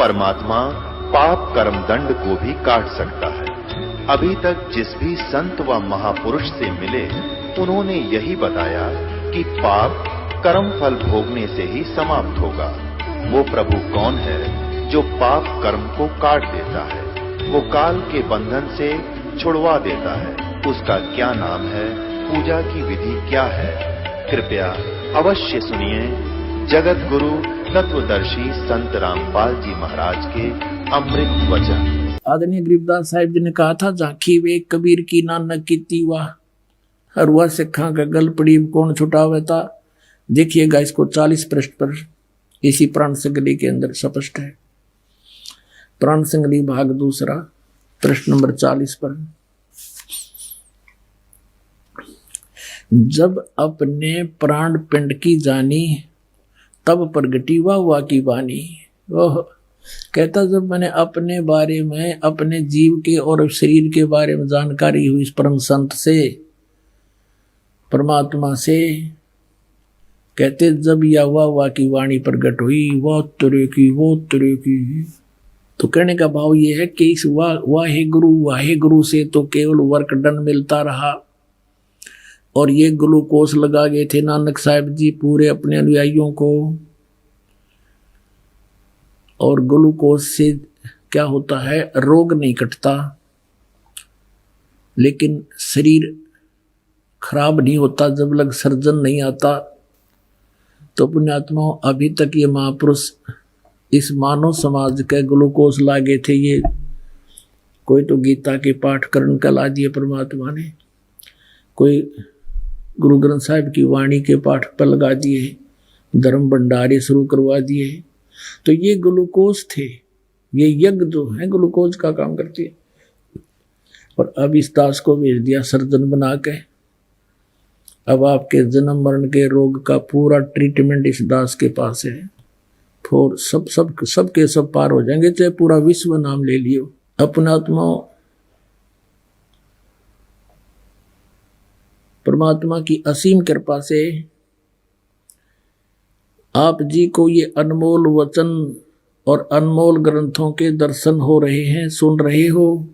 परमात्मा पाप कर्म दंड को भी काट सकता है। अभी तक जिस भी संत व महापुरुष से मिले उन्होंने यही बताया कि पाप कर्म फल भोगने से ही समाप्त होगा। वो प्रभु कौन है जो पाप कर्म को काट देता है, वो काल के बंधन से छुड़वा देता है। उसका क्या नाम है, पूजा की विधि क्या है? कृपया अवश्य सुनिए जगत गुरु तत्वदर्शी संत रामपाल जी महाराज के अमृत वचन। आदरणीय गरीबदास साहिब जी ने कहा था, झांकी वे कबीर की नानक की तीवा, हरुआ सिखा का गल पड़ी कौन छुटावे था। देखिएगा इसको 40 पृष्ठ पर इसी प्राण संगली के अंदर स्पष्ट है। प्राण संगली भाग दूसरा प्रश्न नंबर 40 पर, जब अपने प्राण पिंड की जानी तब प्रगटी हुआ की वाणी। ओह, कहता जब मैंने अपने बारे में, अपने जीव के और शरीर के बारे में जानकारी हुई इस परम संत से, परमात्मा से, कहते जब यह हुआ की वाणी प्रकट हुई, वो तरह की। तो कहने का भाव ये है कि इस वाहे गुरु से तो केवल वर्क डन मिलता रहा और ये ग्लूकोज लगा गए थे नानक साहिब जी पूरे अपने अनुयायियों को। और ग्लूकोज से क्या होता है, रोग नहीं कटता, लेकिन शरीर खराब नहीं होता जब लग सर्जन नहीं आता। तो पुण्यात्मा अभी तक ये महापुरुष इस मानव समाज के ग्लूकोज लागे थे। ये कोई तो गीता के पाठ करण का ला दिए परमात्मा ने, कोई गुरु ग्रंथ साहिब की वाणी के पाठ पर लगा दिए, धर्म भंडारे शुरू करवा दिए। तो ये ग्लूकोज थे, ये यज्ञ जो है ग्लूकोज का काम करती है। और अब इस दास को भेज दिया सर्जन बना के। अब आपके जन्म मरण के रोग का पूरा ट्रीटमेंट इस दास के पास है। फिर सब के सब पार हो जाएंगे, चाहे पूरा विश्व नाम ले लियो। अपना आत्मा परमात्मा की असीम कृपा से आप जी को ये अनमोल वचन और अनमोल ग्रंथों के दर्शन हो रहे हैं, सुन रहे हो।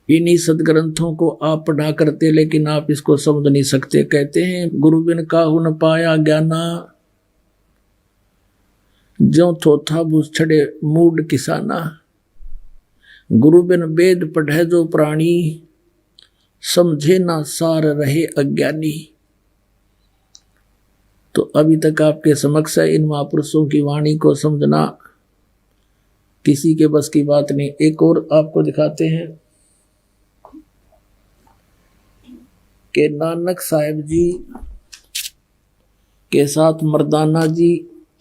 इन्हीं सदग्रंथों को आप पढ़ा करते, लेकिन आप इसको समझ नहीं सकते। कहते हैं गुरु बिन काहू न पाया ज्ञाना, ज्यों थोथा बुझ छड़े मूड किसाना। गुरु बिन वेद पढ़े जो प्राणी, समझे ना सार रहे अज्ञानी। तो अभी तक आपके समक्ष है, इन महापुरुषों की वाणी को समझना किसी के बस की बात नहीं। एक और आपको दिखाते हैं कि नानक साहिब जी के साथ मर्दाना जी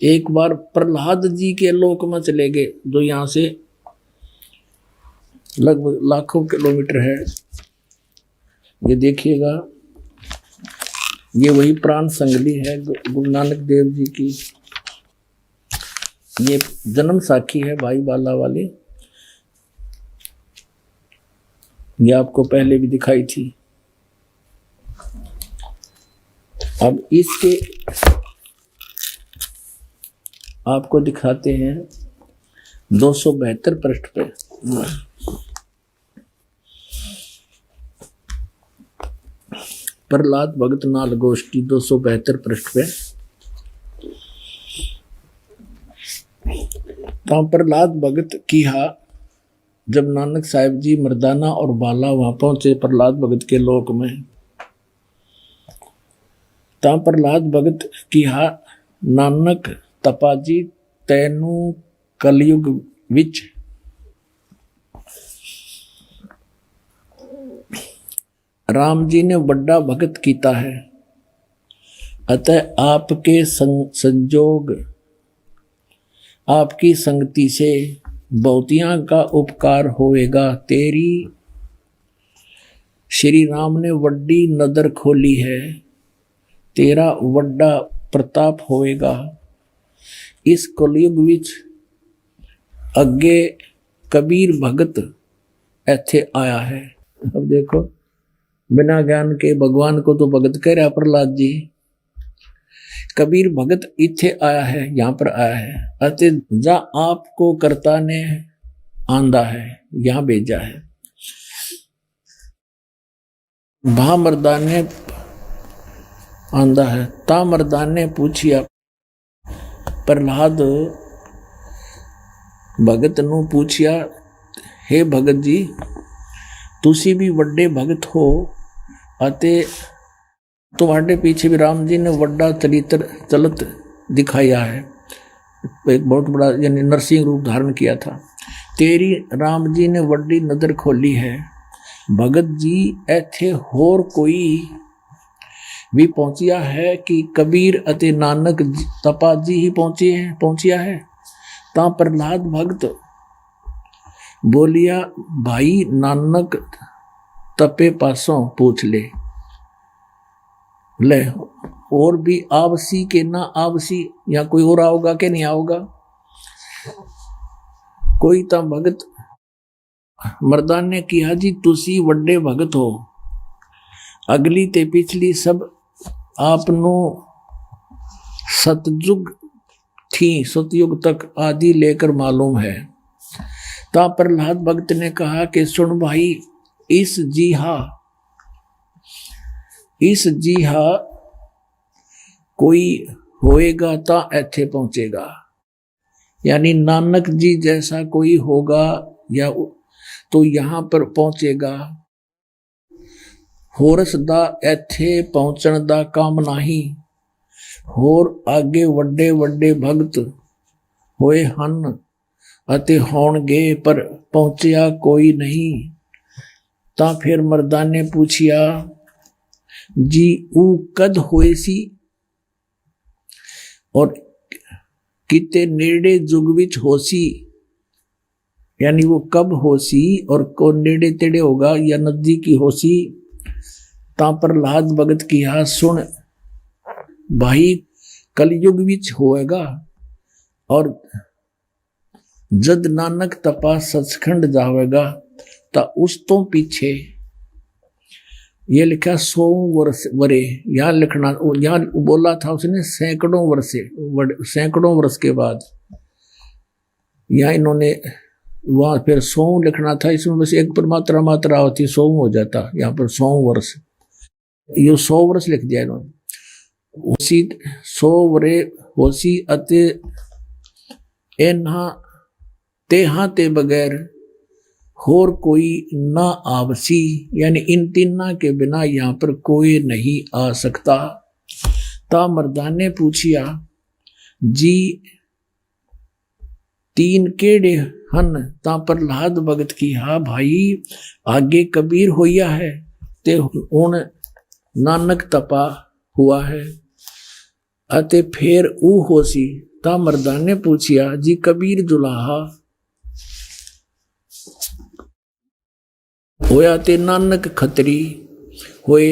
एक बार प्रहलाद जी के लोक में चले गए, जो यहाँ से लगभग लाखों किलोमीटर है। ये देखिएगा, ये वही प्राण संगली है गुरु नानक देव जी की। ये जन्म साखी है भाई बाला वाली, ये आपको पहले भी दिखाई थी। अब इसके आपको दिखाते हैं 272 पृष्ठ पे। प्रहलाद भगत नाल गोष्ठी 272 पृष्ठ पे। तो प्रहलाद भगत किहा, जब नानक साहिब जी मर्दाना और बाला वहां पहुंचे प्रहलाद भगत के लोक में, ता प्रहलाद भगत किहा, नानक तपाजी तैनू कलयुग विच राम जी ने बड़ा भगत कीता है। अतः आपके संजोग, आपकी संगति से बहुतियां का उपकार होएगा। तेरी श्री राम ने वड्डी नदर खोली है, तेरा वड्डा प्रताप होएगा। इस कलयुग विच अगे कबीर भगत ऐथे आया है। अब देखो, बिना ज्ञान के भगवान को तो भगत कह रहा प्रहलाद जी, कबीर भगत इत्थे आया है, यहाँ पर आया है, अते जा आपको कर्ता ने आंदा है, यहाँ भेजा है। भा मर्दान ने आंदा है, ता मर्दान ने पूछिया, प्रहलाद भगत नू पूछिया, हे भगत जी तुसी भी वड्डे भगत हो अते तुम्हारे पीछे भी राम जी ने वड्डा चरित्र चलत दिखाया है, एक बहुत बड़ा यानी नरसिंह रूप धारण किया था। तेरी राम जी ने वड्डी नजर खोली है। भगत जी ऐथे होर कोई भी पहुंचिया है कि कबीर अते नानक तपा जी ही पहुंचिया है। ता प्रहलाद भगत बोलिया, भाई नानक तपे पासों पूछ ले और भी आवसी के ना आवसी, या कोई और आओगा कि नहीं आओगा। कोई ता भगत मर्दान ने किया, जी तुसी वड्डे भगत हो, अगली ते पिछली सब आपनो सतयुग थी, सतयुग तक आदि लेकर मालूम है। ता प्रहलाद भगत ने कहा कि सुन भाई, इस जीहा कोई होएगा ता ऐथे पहुंचेगा, यानी नानक जी जैसा कोई होगा या तो यहाँ पर पहुंचेगा। होरस दा ऐथे पहुंचण दा काम नहीं, होर आगे वड्डे वड्डे भगत होए हन अते होणगे, पर पहुंचिया कोई नहीं। ता फिर मर्दान ने पूछिया, जी ऊ कद होए सी और किते नेड़े जुग विच होसी, यानी वो कब होसी और को नेड़े तेड़े होगा या नजदीकी होसी। ता प्रहलाद भगत किया, सुन भाई कलयुग विच होएगा और जद नानक तपा सचखंड जावेगा ता उस तो पीछे ये लिखा 100 वर्ष वरे, यहाँ लिखना, यहाँ बोला था उसने सैकड़ों वर्ष के बाद, यहाँ इन्होंने वहां फिर 100 लिखना था, इसमें बस एक पर मात्रा होती 100 हो जाता, यहाँ पर 100 वर्ष, ये 100 वर्ष लिख दिया इन्होंने। उसी 100 वरे होसी अते एना तेहा ते बगैर होर कोई ना आवसी, यानी इन तीना के बिना यहाँ पर कोई नहीं आ सकता। ता मर्दान ने पूछिया, जी तीन केड़े हन। ता प्रहलाद भगत की, हा भाई आगे कबीर होया है ते हुण नानक तपा हुआ है अते फिर ऊ होसी। ता मर्दान ने पूछिया, जी कबीर दुलाहा होया ते नानक खत्री होए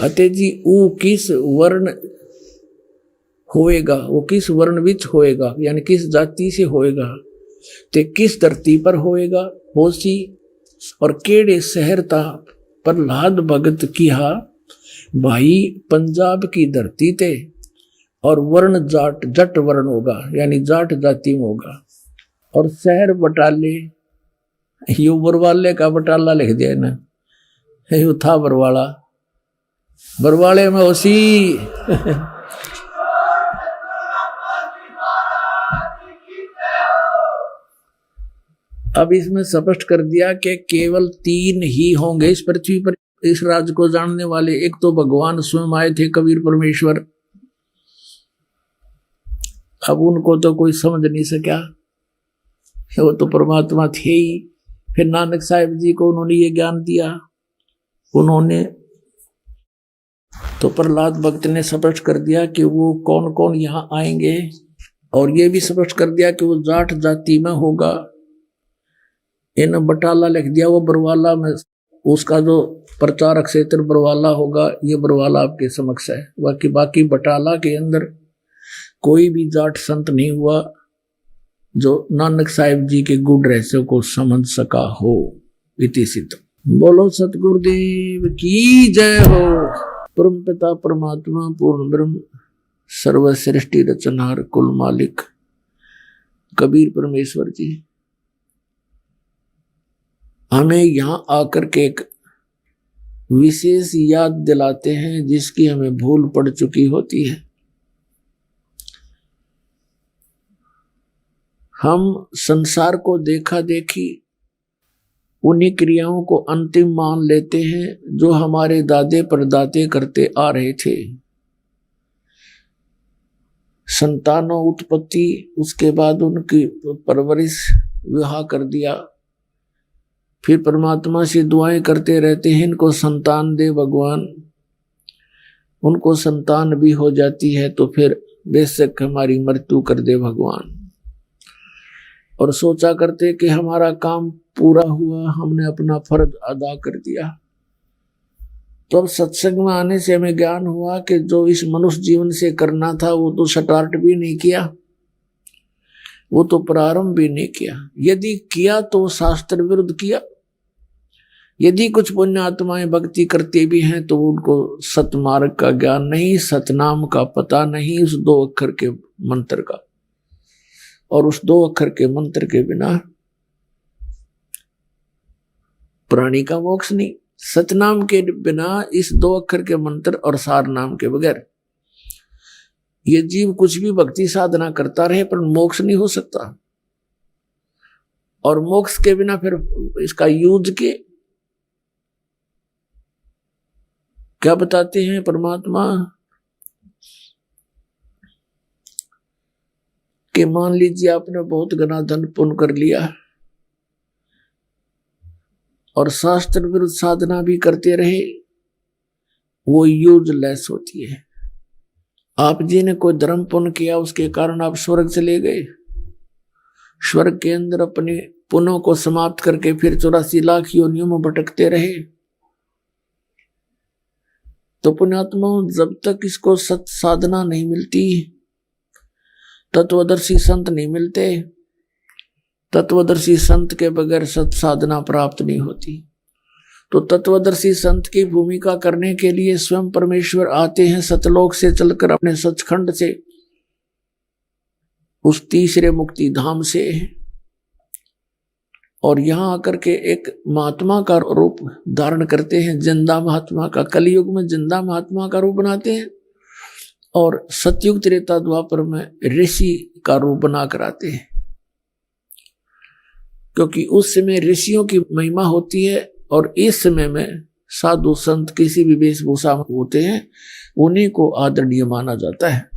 अते जी ऊ किस वर्ण होएगा, वो किस वर्ण विच होएगा, यानी किस जाति से होएगा, ते किस धरती पर होएगा होसी और केड़े शहर ता। प्रहलाद भगत किहा, भाई पंजाब की धरती ते और वर्ण जाट जट वर्ण होगा, यानी जाट जाति में होगा, और शहर बटाले, यू बरवाले का बटाला लिख दिया ना, यू था बरवाले में उसी अब इसमें स्पष्ट कर दिया कि केवल 3 ही होंगे इस पृथ्वी पर इस राज को जानने वाले। एक तो भगवान स्वयं आए थे, कबीर परमेश्वर, अब उनको तो कोई समझ नहीं सका, वो तो परमात्मा थे ही। फिर नानक साहिब जी को उन्होंने ये ज्ञान दिया, उन्होंने तो प्रहलाद भक्त ने स्पष्ट कर दिया कि वो कौन कौन यहाँ आएंगे, और ये भी स्पष्ट कर दिया कि वो जाट जाति में होगा। इन बटाला लिख दिया, वो बरवाला में, उसका जो प्रचारक क्षेत्र बरवाला होगा, ये बरवाला आपके समक्ष है। बाकी बटाला के अंदर कोई भी जाट संत नहीं हुआ जो नानक साहिब जी के गुण रहस्य को समझ सका हो। इति सिद्ध। बोलो सतगुरुदेव की जय हो। परम पिता परमात्मा पूर्ण ब्रह्म सर्व सृष्टि रचनहार कुल मालिक कबीर परमेश्वर जी हमें यहां आकर के एक विशेष याद दिलाते हैं जिसकी हमें भूल पड़ चुकी होती है। हम संसार को देखा देखी उन्हीं क्रियाओं को अंतिम मान लेते हैं जो हमारे दादे परदादे करते आ रहे थे। संतानों उत्पत्ति, उसके बाद उनकी परवरिश, विवाह कर दिया, फिर परमात्मा से दुआएं करते रहते हैं इनको संतान दे भगवान। उनको संतान भी हो जाती है तो फिर बेशक हमारी मृत्यु कर दे भगवान। और सोचा करते कि हमारा काम पूरा हुआ, हमने अपना फर्ज अदा कर दिया। तो अब सत्संग में आने से हमें ज्ञान हुआ कि जो इस मनुष्य जीवन से करना था वो तो स्टार्ट भी नहीं किया, वो तो प्रारंभ भी नहीं किया। यदि किया तो शास्त्र विरुद्ध किया। यदि कुछ पुण्य आत्माएं भक्ति करते भी हैं तो उनको सतमार्ग का ज्ञान नहीं, सतनाम का पता नहीं, उस 2 अक्षर के मंत्र का। और उस 2 अक्षर के मंत्र के बिना प्राणी का मोक्ष नहीं। सतनाम के बिना, इस 2 अक्षर के मंत्र और सार नाम के बगैर ये जीव कुछ भी भक्ति साधना करता रहे पर मोक्ष नहीं हो सकता। और मोक्ष के बिना फिर इसका यूज के क्या बताते हैं परमात्मा कि मान लीजिए आपने बहुत घना धन पुण्य कर लिया और शास्त्र विरुद्ध साधना भी करते रहे, वो यूजलेस होती है। आप जी ने कोई धर्म पुण्य किया, उसके कारण आप स्वर्ग चले गए, स्वर्ग के अंदर अपने पुण्यों को समाप्त करके फिर 84 लाख योनियों में भटकते रहे। तो पुण्यात्मा जब तक इसको सत साधना नहीं मिलती, तत्वदर्शी संत नहीं मिलते, तत्वदर्शी संत के बगैर सत साधना प्राप्त नहीं होती। तो तत्वदर्शी संत की भूमिका करने के लिए स्वयं परमेश्वर आते हैं सतलोक से चलकर, अपने सचखंड से, उस तीसरे मुक्ति धाम से, और यहाँ आकर के एक महात्मा का रूप धारण करते हैं, जिंदा महात्मा का। कलयुग में जिंदा महात्मा का रूप बनाते हैं और सतयुग त्रेता द्वापर में ऋषि का रूप बना कर आते हैं, क्योंकि उस समय ऋषियों की महिमा होती है और इस समय में साधु संत किसी भी वेशभूषा में होते हैं, उन्हीं को आदरणीय माना जाता है।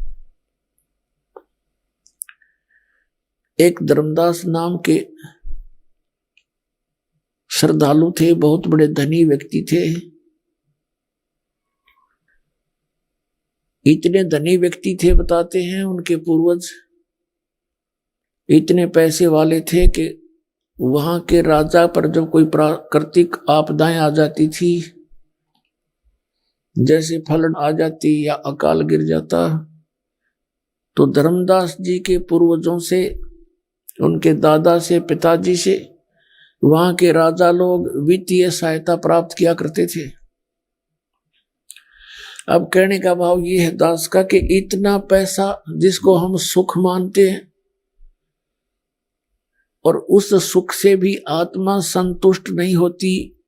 एक धर्मदास नाम के श्रद्धालु थे, बहुत बड़े धनी व्यक्ति थे। इतने धनी व्यक्ति थे, बताते हैं उनके पूर्वज इतने पैसे वाले थे कि वहां के राजा पर जब कोई प्राकृतिक आपदाएं आ जाती थी, जैसे फ्लड आ जाती या अकाल गिर जाता, तो धर्मदास जी के पूर्वजों से, उनके दादा से, पिताजी से वहां के राजा लोग वित्तीय सहायता प्राप्त किया करते थे। अब कहने का भाव ये है दास का कि इतना पैसा जिसको हम सुख मानते हैं और उस सुख से भी आत्मा संतुष्ट नहीं होती,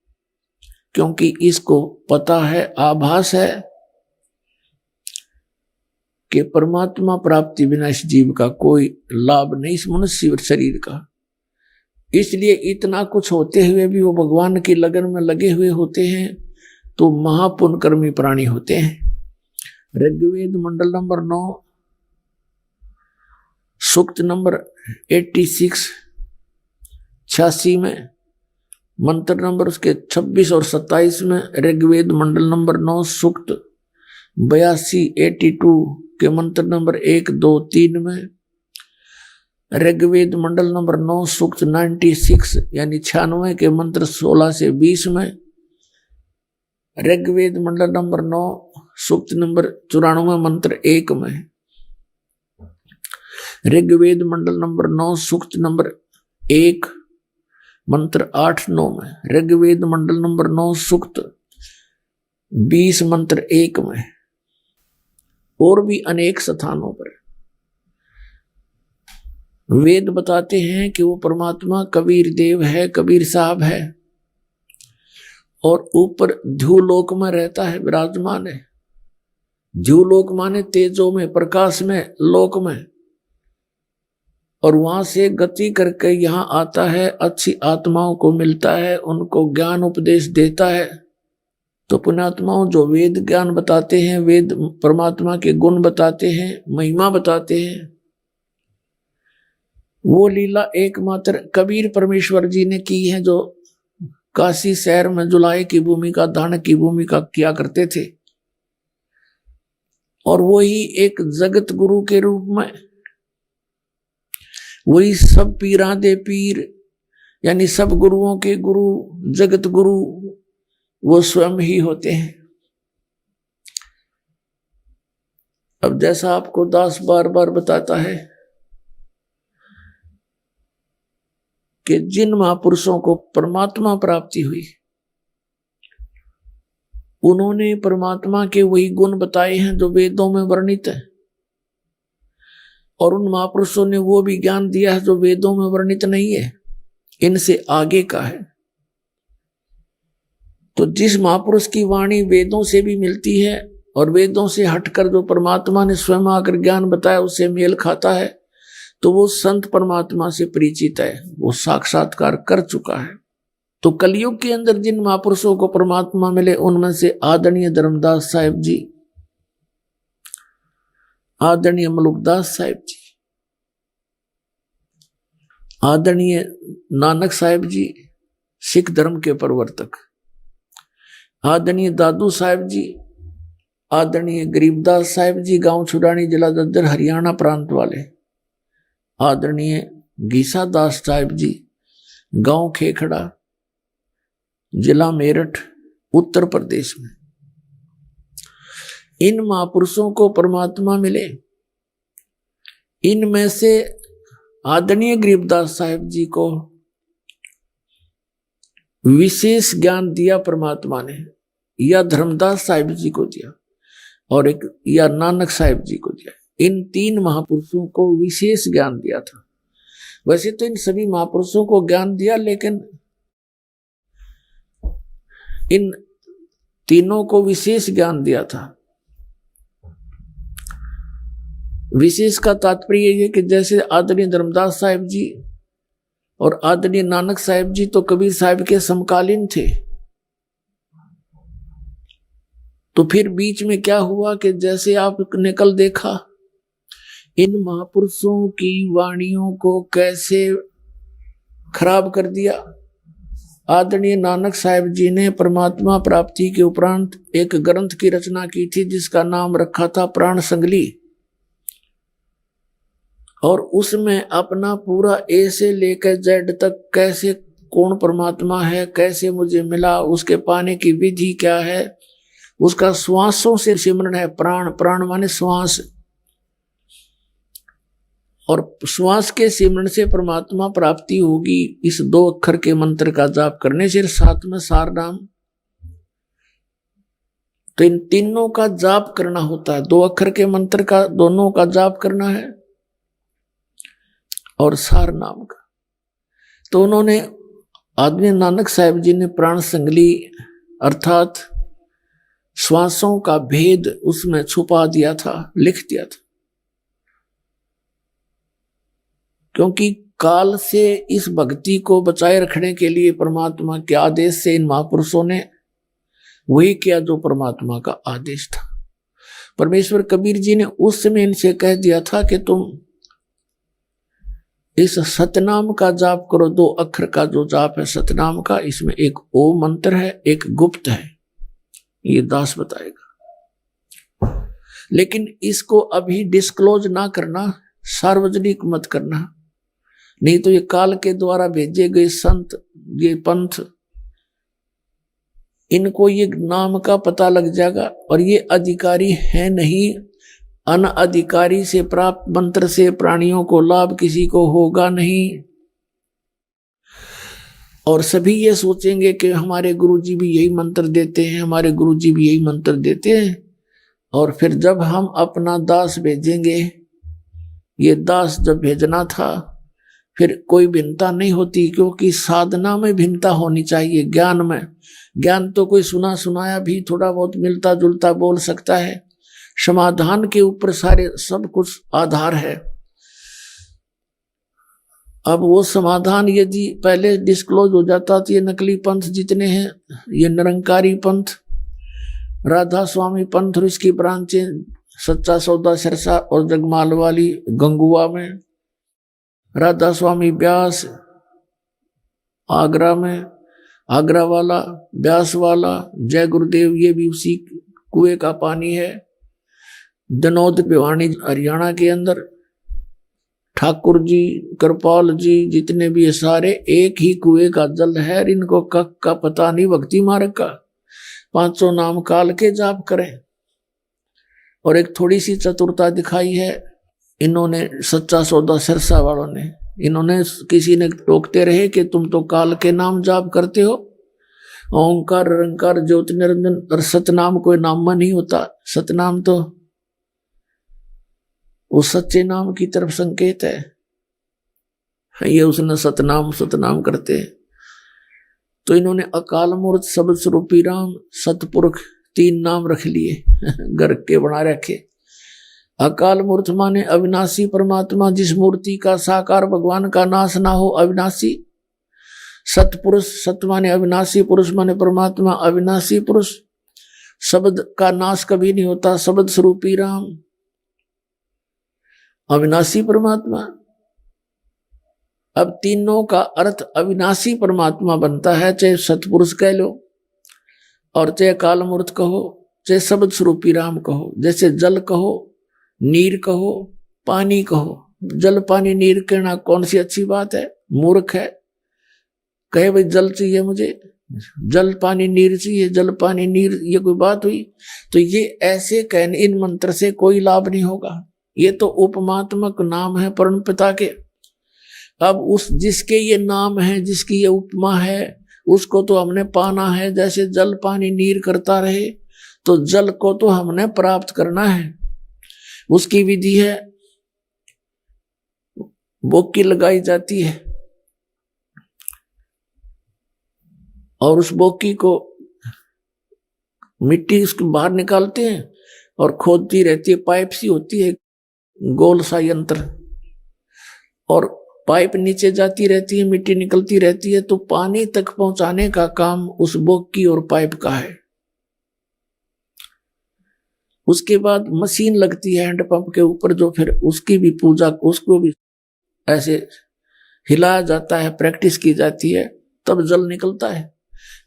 क्योंकि इसको पता है, आभास है कि परमात्मा प्राप्ति बिना इस जीव का कोई लाभ नहीं, इस मनुष्य शरीर का। इसलिए इतना कुछ होते हुए भी वो भगवान की लगन में लगे हुए होते हैं, तो महापुण्यकर्मी प्राणी होते हैं। ऋग्वेद मंडल नंबर 9 सूक्त नंबर 86 में, मंत्र नंबर उसके 26 और 27 में, ऋग्वेद मंडल नंबर 9 सूक्त 82 के मंत्र नंबर 1, 2, 3 में, ऋग्वेद मंडल नंबर 9 सूक्त 96 यानी 96 के मंत्र 16 से 20 में, ऋग्वेद मंडल नंबर 9 सूक्त नंबर 94 मंत्र 1 में, ऋग्वेद मंडल नंबर 9 सूक्त नंबर 1 मंत्र 8-9 में, ऋग्वेद मंडल नंबर 9 सूक्त 20 मंत्र 1 में, और भी अनेक स्थानों पर वेद बताते हैं कि वो परमात्मा कबीर देव है, कबीर साहब है, और ऊपर ध्युलोक में रहता है, विराजमान है। ध्युलोक माने तेजो में, प्रकाश में, लोक में, और वहां से गति करके यहां आता है, अच्छी आत्माओं को मिलता है, उनको ज्ञान उपदेश देता है। तो पुण्यात्माओं, जो वेद ज्ञान बताते हैं, वेद परमात्मा के गुण बताते हैं, महिमा बताते हैं, वो लीला एकमात्र कबीर परमेश्वर जी ने की है, जो काशी शहर में जुलाई की भूमिका, दान की भूमिका किया करते थे। और वही एक जगत गुरु के रूप में, वही सब पीरा दे पीर, यानी सब गुरुओं के गुरु, जगत गुरु वो स्वयं ही होते हैं। अब जैसा आपको दास बार बार बताता है कि जिन महापुरुषों को परमात्मा प्राप्ति हुई, उन्होंने परमात्मा के वही गुण बताए हैं जो वेदों में वर्णित है, और उन महापुरुषों ने वो भी ज्ञान दिया है जो वेदों में वर्णित नहीं है, इनसे आगे का है। तो जिस महापुरुष की वाणी वेदों से भी मिलती है और वेदों से हटकर जो परमात्मा ने स्वयं आकर ज्ञान बताया उससे मेल खाता है, तो वो संत परमात्मा से परिचित है, वो साक्षात्कार कर चुका है। तो कलयुग के अंदर जिन महापुरुषों को परमात्मा मिले, उनमें से आदरणीय धर्मदास साहिब जी, आदरणीय मलुकदास साहिब जी, आदरणीय नानक साहिब जी सिख धर्म के प्रवर्तक, आदरणीय दादू साहिब जी, आदरणीय गरीबदास साहिब जी गांव छुड़ानी जिला दद्दर हरियाणा प्रांत वाले, आदरणीय गीसा दास साहिब जी गांव खेखड़ा जिला मेरठ उत्तर प्रदेश में, इन महापुरुषों को परमात्मा मिले। इनमें से आदरणीय गरीबदास साहिब जी को विशेष ज्ञान दिया परमात्मा ने, या धर्मदास साहिब जी को दिया, और एक या नानक साहिब जी को दिया। इन तीन महापुरुषों को विशेष ज्ञान दिया था। वैसे तो इन सभी महापुरुषों को ज्ञान दिया, लेकिन इन तीनों को विशेष ज्ञान दिया था। विशेष का तात्पर्य यह है कि जैसे आदरणीय धर्मदास साहिब जी और आदरणीय नानक साहिब जी तो कबीर साहिब के समकालीन थे, तो फिर बीच में क्या हुआ कि जैसे आपने कल देखा, इन महापुरुषों की वाणियों को कैसे खराब कर दिया। आदरणीय नानक साहिब जी ने परमात्मा प्राप्ति के उपरांत एक ग्रंथ की रचना की थी जिसका नाम रखा था प्राण संगली, और उसमें अपना पूरा ए से लेकर जेड तक कैसे कौन परमात्मा है, कैसे मुझे मिला, उसके पाने की विधि क्या है, उसका श्वासों से सिमरन है। प्राण, प्राण माने श्वास, और श्वास के सिमरन से परमात्मा प्राप्ति होगी। इस 2 अक्षर के मंत्र का जाप करने से, साथ में सार नाम, तो इन तीनों का जाप करना होता है। 2 अक्षर के मंत्र का दोनों का जाप करना है, और सार नाम का। तो उन्होंने, आदरणीय नानक साहिब जी ने प्राण संगली अर्थात श्वासों का भेद उसमें छुपा दिया था, लिख दिया था। क्योंकि काल से इस भक्ति को बचाए रखने के लिए परमात्मा के आदेश से इन महापुरुषों ने वही किया जो परमात्मा का आदेश था। परमेश्वर कबीर जी ने उस समय इनसे कह दिया था कि तुम इस सतनाम का जाप करो। 2 अक्षर का जो जाप है सतनाम का, इसमें एक ओम मंत्र है, एक गुप्त है, ये दास बताएगा। लेकिन इसको अभी डिस्क्लोज ना करना, सार्वजनिक मत करना, नहीं तो ये काल के द्वारा भेजे गए संत, ये पंथ, इनको ये नाम का पता लग जाएगा, और ये अधिकारी है नहीं, अनअधिकारी से प्राप्त मंत्र से प्राणियों को लाभ किसी को होगा नहीं। और सभी ये सोचेंगे कि हमारे गुरुजी भी यही मंत्र देते हैं, हमारे गुरुजी भी यही मंत्र देते हैं, और फिर जब हम अपना दास भेजेंगे, ये दास जब भेजना था, फिर कोई भिन्नता नहीं होती, क्योंकि साधना में भिन्नता होनी चाहिए। ज्ञान में, ज्ञान तो कोई सुना सुनाया भी थोड़ा बहुत मिलता जुलता बोल सकता है, समाधान के ऊपर सारे सब कुछ आधार है। अब वो समाधान यदि पहले डिस्क्लोज हो जाता तो ये नकली पंथ जितने हैं, ये निरंकारी पंथ, राधा स्वामी पंथ और इसकी ब्रांचें, सच्चा सौदा सिरसा और जगमाल वाली गंगुआ में, राधा स्वामी ब्यास आगरा में, आगरा वाला ब्यास वाला जय गुरुदेव ये भी उसी कुएं का पानी है। दनौद भिवानी हरियाणा के अंदर ठाकुर जी, कृपाल जी, जितने भी सारे एक ही कुएं का जल है। इनको कक का पता नहीं, भक्ति मार्ग का 500 नाम काल के जाप करें। और एक थोड़ी सी चतुरता दिखाई है इन्होंने, सच्चा सौदा सिरसा वालों ने। इन्होंने, किसी ने टोकते रहे कि तुम तो काल के नाम जाप करते हो, ओंकार निरंकार ज्योति निरंजन, और सतनाम कोई नाम में नहीं होता। सतनाम तो वो सच्चे नाम की तरफ संकेत है। ये उसने सतनाम सतनाम करते। तो इन्होंने अकाल मूर्त, शब्द स्वरूपी राम, सतपुरुष 3 नाम रख लिए, घर के बना रखे। अकाल मूर्त माने अविनाशी परमात्मा, जिस मूर्ति का साकार भगवान का नाश ना हो, अविनाशी। सतपुरुष, सत माने अविनाशी, पुरुष माने परमात्मा, अविनाशी पुरुष। शब्द का नाश कभी नहीं होता, शब्द स्वरूपी राम, अविनाशी परमात्मा। अब तीनों का अर्थ अविनाशी परमात्मा बनता है, चाहे सतपुरुष कह लो और चाहे काल मूर्त कहो, चाहे शब्द स्वरूपी राम कहो। जैसे जल कहो, नीर कहो, पानी कहो। जल पानी नीर कहना कौन सी अच्छी बात है? मूर्ख है। कहे भाई जल चाहिए मुझे, जल पानी नीर चाहिए, जल पानी नीर, ये कोई बात हुई? तो ये ऐसे कहने, इन मंत्र से कोई लाभ नहीं होगा। ये तो उपमात्मक नाम है परम पिता के। अब उस जिसके ये नाम है, जिसकी ये उपमा है, उसको तो हमने पाना है। जैसे जल पानी नीर करता रहे, तो जल को तो हमने प्राप्त करना है। उसकी विधि है, बोकी लगाई जाती है और उस बोकी को मिट्टी उसके बाहर निकालते हैं और खोदती रहती है, पाइप सी होती है, गोल सा यंत्र, और पाइप नीचे जाती रहती है, मिट्टी निकलती रहती है। तो पानी तक पहुंचाने का काम उस बोकी और पाइप का है। उसके बाद मशीन लगती है हैंडपंप के ऊपर, जो फिर उसकी भी पूजा, उसको भी ऐसे हिलाया जाता है, प्रैक्टिस की जाती है, तब जल निकलता है।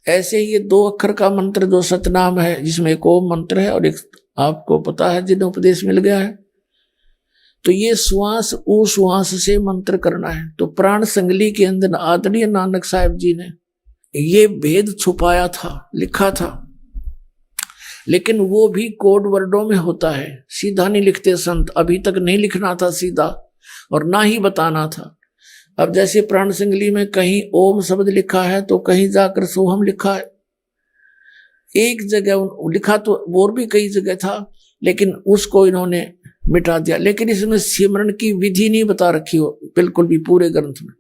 ऐसे ही ये 2 अक्षर का मंत्र जो सतनाम है, जिसमें एक ओम मंत्र है और एक आपको पता है जिन्हें उपदेश मिल गया है, तो ये श्वास उश्वास से मंत्र करना है। तो प्राण संगली के अंदर आदरणीय नानक साहब जी ने ये भेद छुपाया था, लिखा था, लेकिन वो भी कोड वर्डों में होता है, सीधा नहीं लिखते संत। अभी तक नहीं लिखना था सीधा और ना ही बताना था। अब जैसे प्राण संगली में कहीं ओम शब्द लिखा है तो कहीं जाकर सोहम लिखा है। एक जगह लिखा तो और भी कई जगह था, लेकिन उसको इन्होंने मिटा दिया। लेकिन इसमें सिमरन की विधि नहीं बता रखी हो बिल्कुल भी पूरे ग्रंथ में।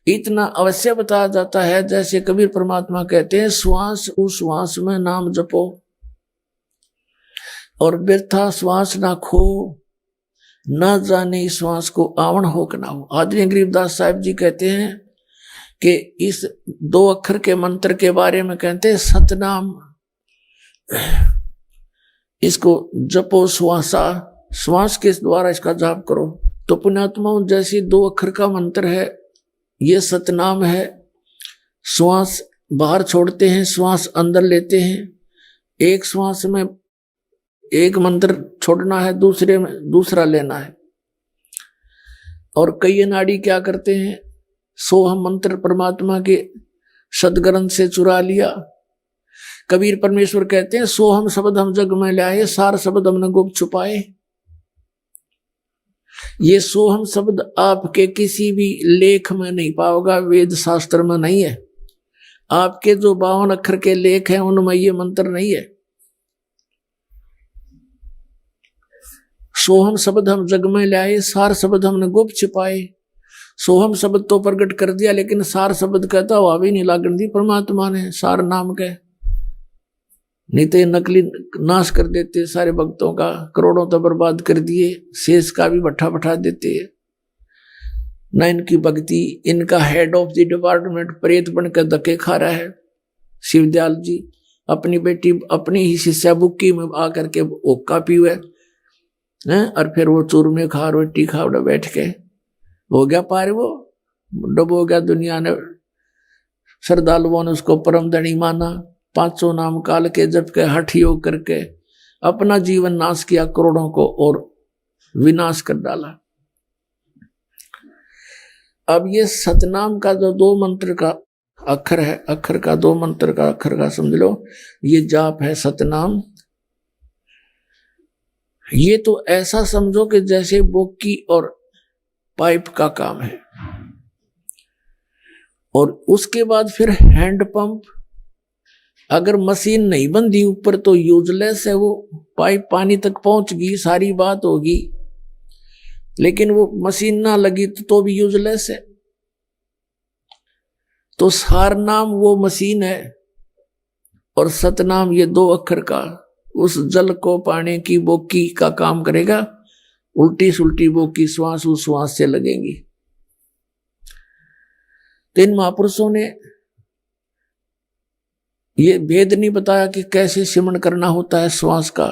इतना अवश्य बताया जाता है, जैसे कबीर परमात्मा कहते हैं, श्वास उश्वास में नाम जपो और व्यर्था श्वास ना खो, न जाने श्वास को आवण हो कि ना हो। आदरणीय गरीबदास साहब जी कहते हैं कि इस 2 अक्षर के मंत्र के बारे में कहते हैं, सतनाम, इसको जपो श्वासा, श्वास के द्वारा इसका जाप करो। तो पुण्यात्माओं, जैसे 2 अक्षर का मंत्र है, ये सतनाम है। श्वास बाहर छोड़ते हैं, श्वास अंदर लेते हैं। एक श्वास में एक मंत्र छोड़ना है, दूसरे में दूसरा लेना है। और कई नाड़ी क्या करते हैं, सोहम मंत्र परमात्मा के सदग्रंथ से चुरा लिया। कबीर परमेश्वर कहते हैं, सोहम शब्द हम जग में लाए, सार शब्द हमने गुप्त छुपाए। ये सोहम शब्द आपके किसी भी लेख में नहीं पाओगा, वेद शास्त्र में नहीं है। आपके जो 52 अक्षर के लेख हैं उनमें ये मंत्र नहीं है। सोहम शब्द हम जग में लाए, सार शब्द हमने गुप्त छिपाए। सोहम शब्द तो प्रकट कर दिया, लेकिन सार शब्द कहता हुआ भी नहीं लागण दी परमात्मा ने सार नाम के। नहीं तो नकली नाश कर देते सारे भक्तों का, करोड़ों तो बर्बाद कर दिए, शेष का भी भट्ठा बैठा देते हैं ना। इनकी भक्ति, इनका हेड ऑफ द डिपार्टमेंट प्रेत बनकर धक्के खा रहा है। शिवदयाल जी अपनी बेटी अपनी ही शिष्या बुक्की में आकर के ओक्का पीवे हैं, और फिर वो चूरमे खा, रोटी खा, बैठ के हो गया पार, वो डुबो गया दुनिया ने। श्रद्धालुओं ने उसको परम धनी माना, 500 नाम काल के जप के हठ योग करके अपना जीवन नाश किया, करोड़ों को और विनाश कर डाला। अब ये सतनाम का जो 2 मंत्र का अक्षर है, अक्षर का 2 मंत्र का अक्षर का समझ लो, ये जाप है सतनाम। ये तो ऐसा समझो कि जैसे बोकी और पाइप का काम है, और उसके बाद फिर हैंड पंप। अगर मशीन नहीं बंधी ऊपर तो यूजलेस है वो, पाइप पानी तक पहुंच गई सारी बात होगी, लेकिन वो मशीन ना लगी तो भी यूजलेस है। तो सार नाम वो मशीन है, और सतनाम ये 2 अक्षर का उस जल को पाने की बोकी का काम करेगा। उल्टी सुल्टी बोकी श्वास उस श्वास से लगेंगी। तो इन महापुरुषों ने ये भेद नहीं बताया कि कैसे सिमरण करना होता है श्वास का,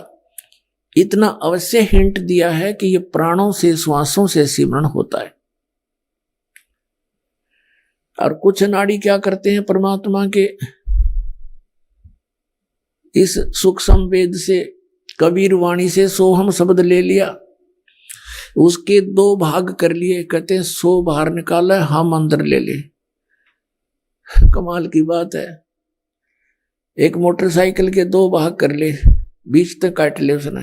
इतना अवश्य हिंट दिया है कि ये प्राणों से, श्वासों से सिमरण होता है। और कुछ नाड़ी क्या करते हैं, परमात्मा के इस सूक्ष्म वेद से, कबीर वाणी से सोहम शब्द ले लिया, उसके 2 भाग कर लिए, कहते हैं 100 बाहर निकाला, हम अंदर ले ले। कमाल की बात है, एक मोटरसाइकिल के 2 भाग कर ले, बीच तक काट ले उसने।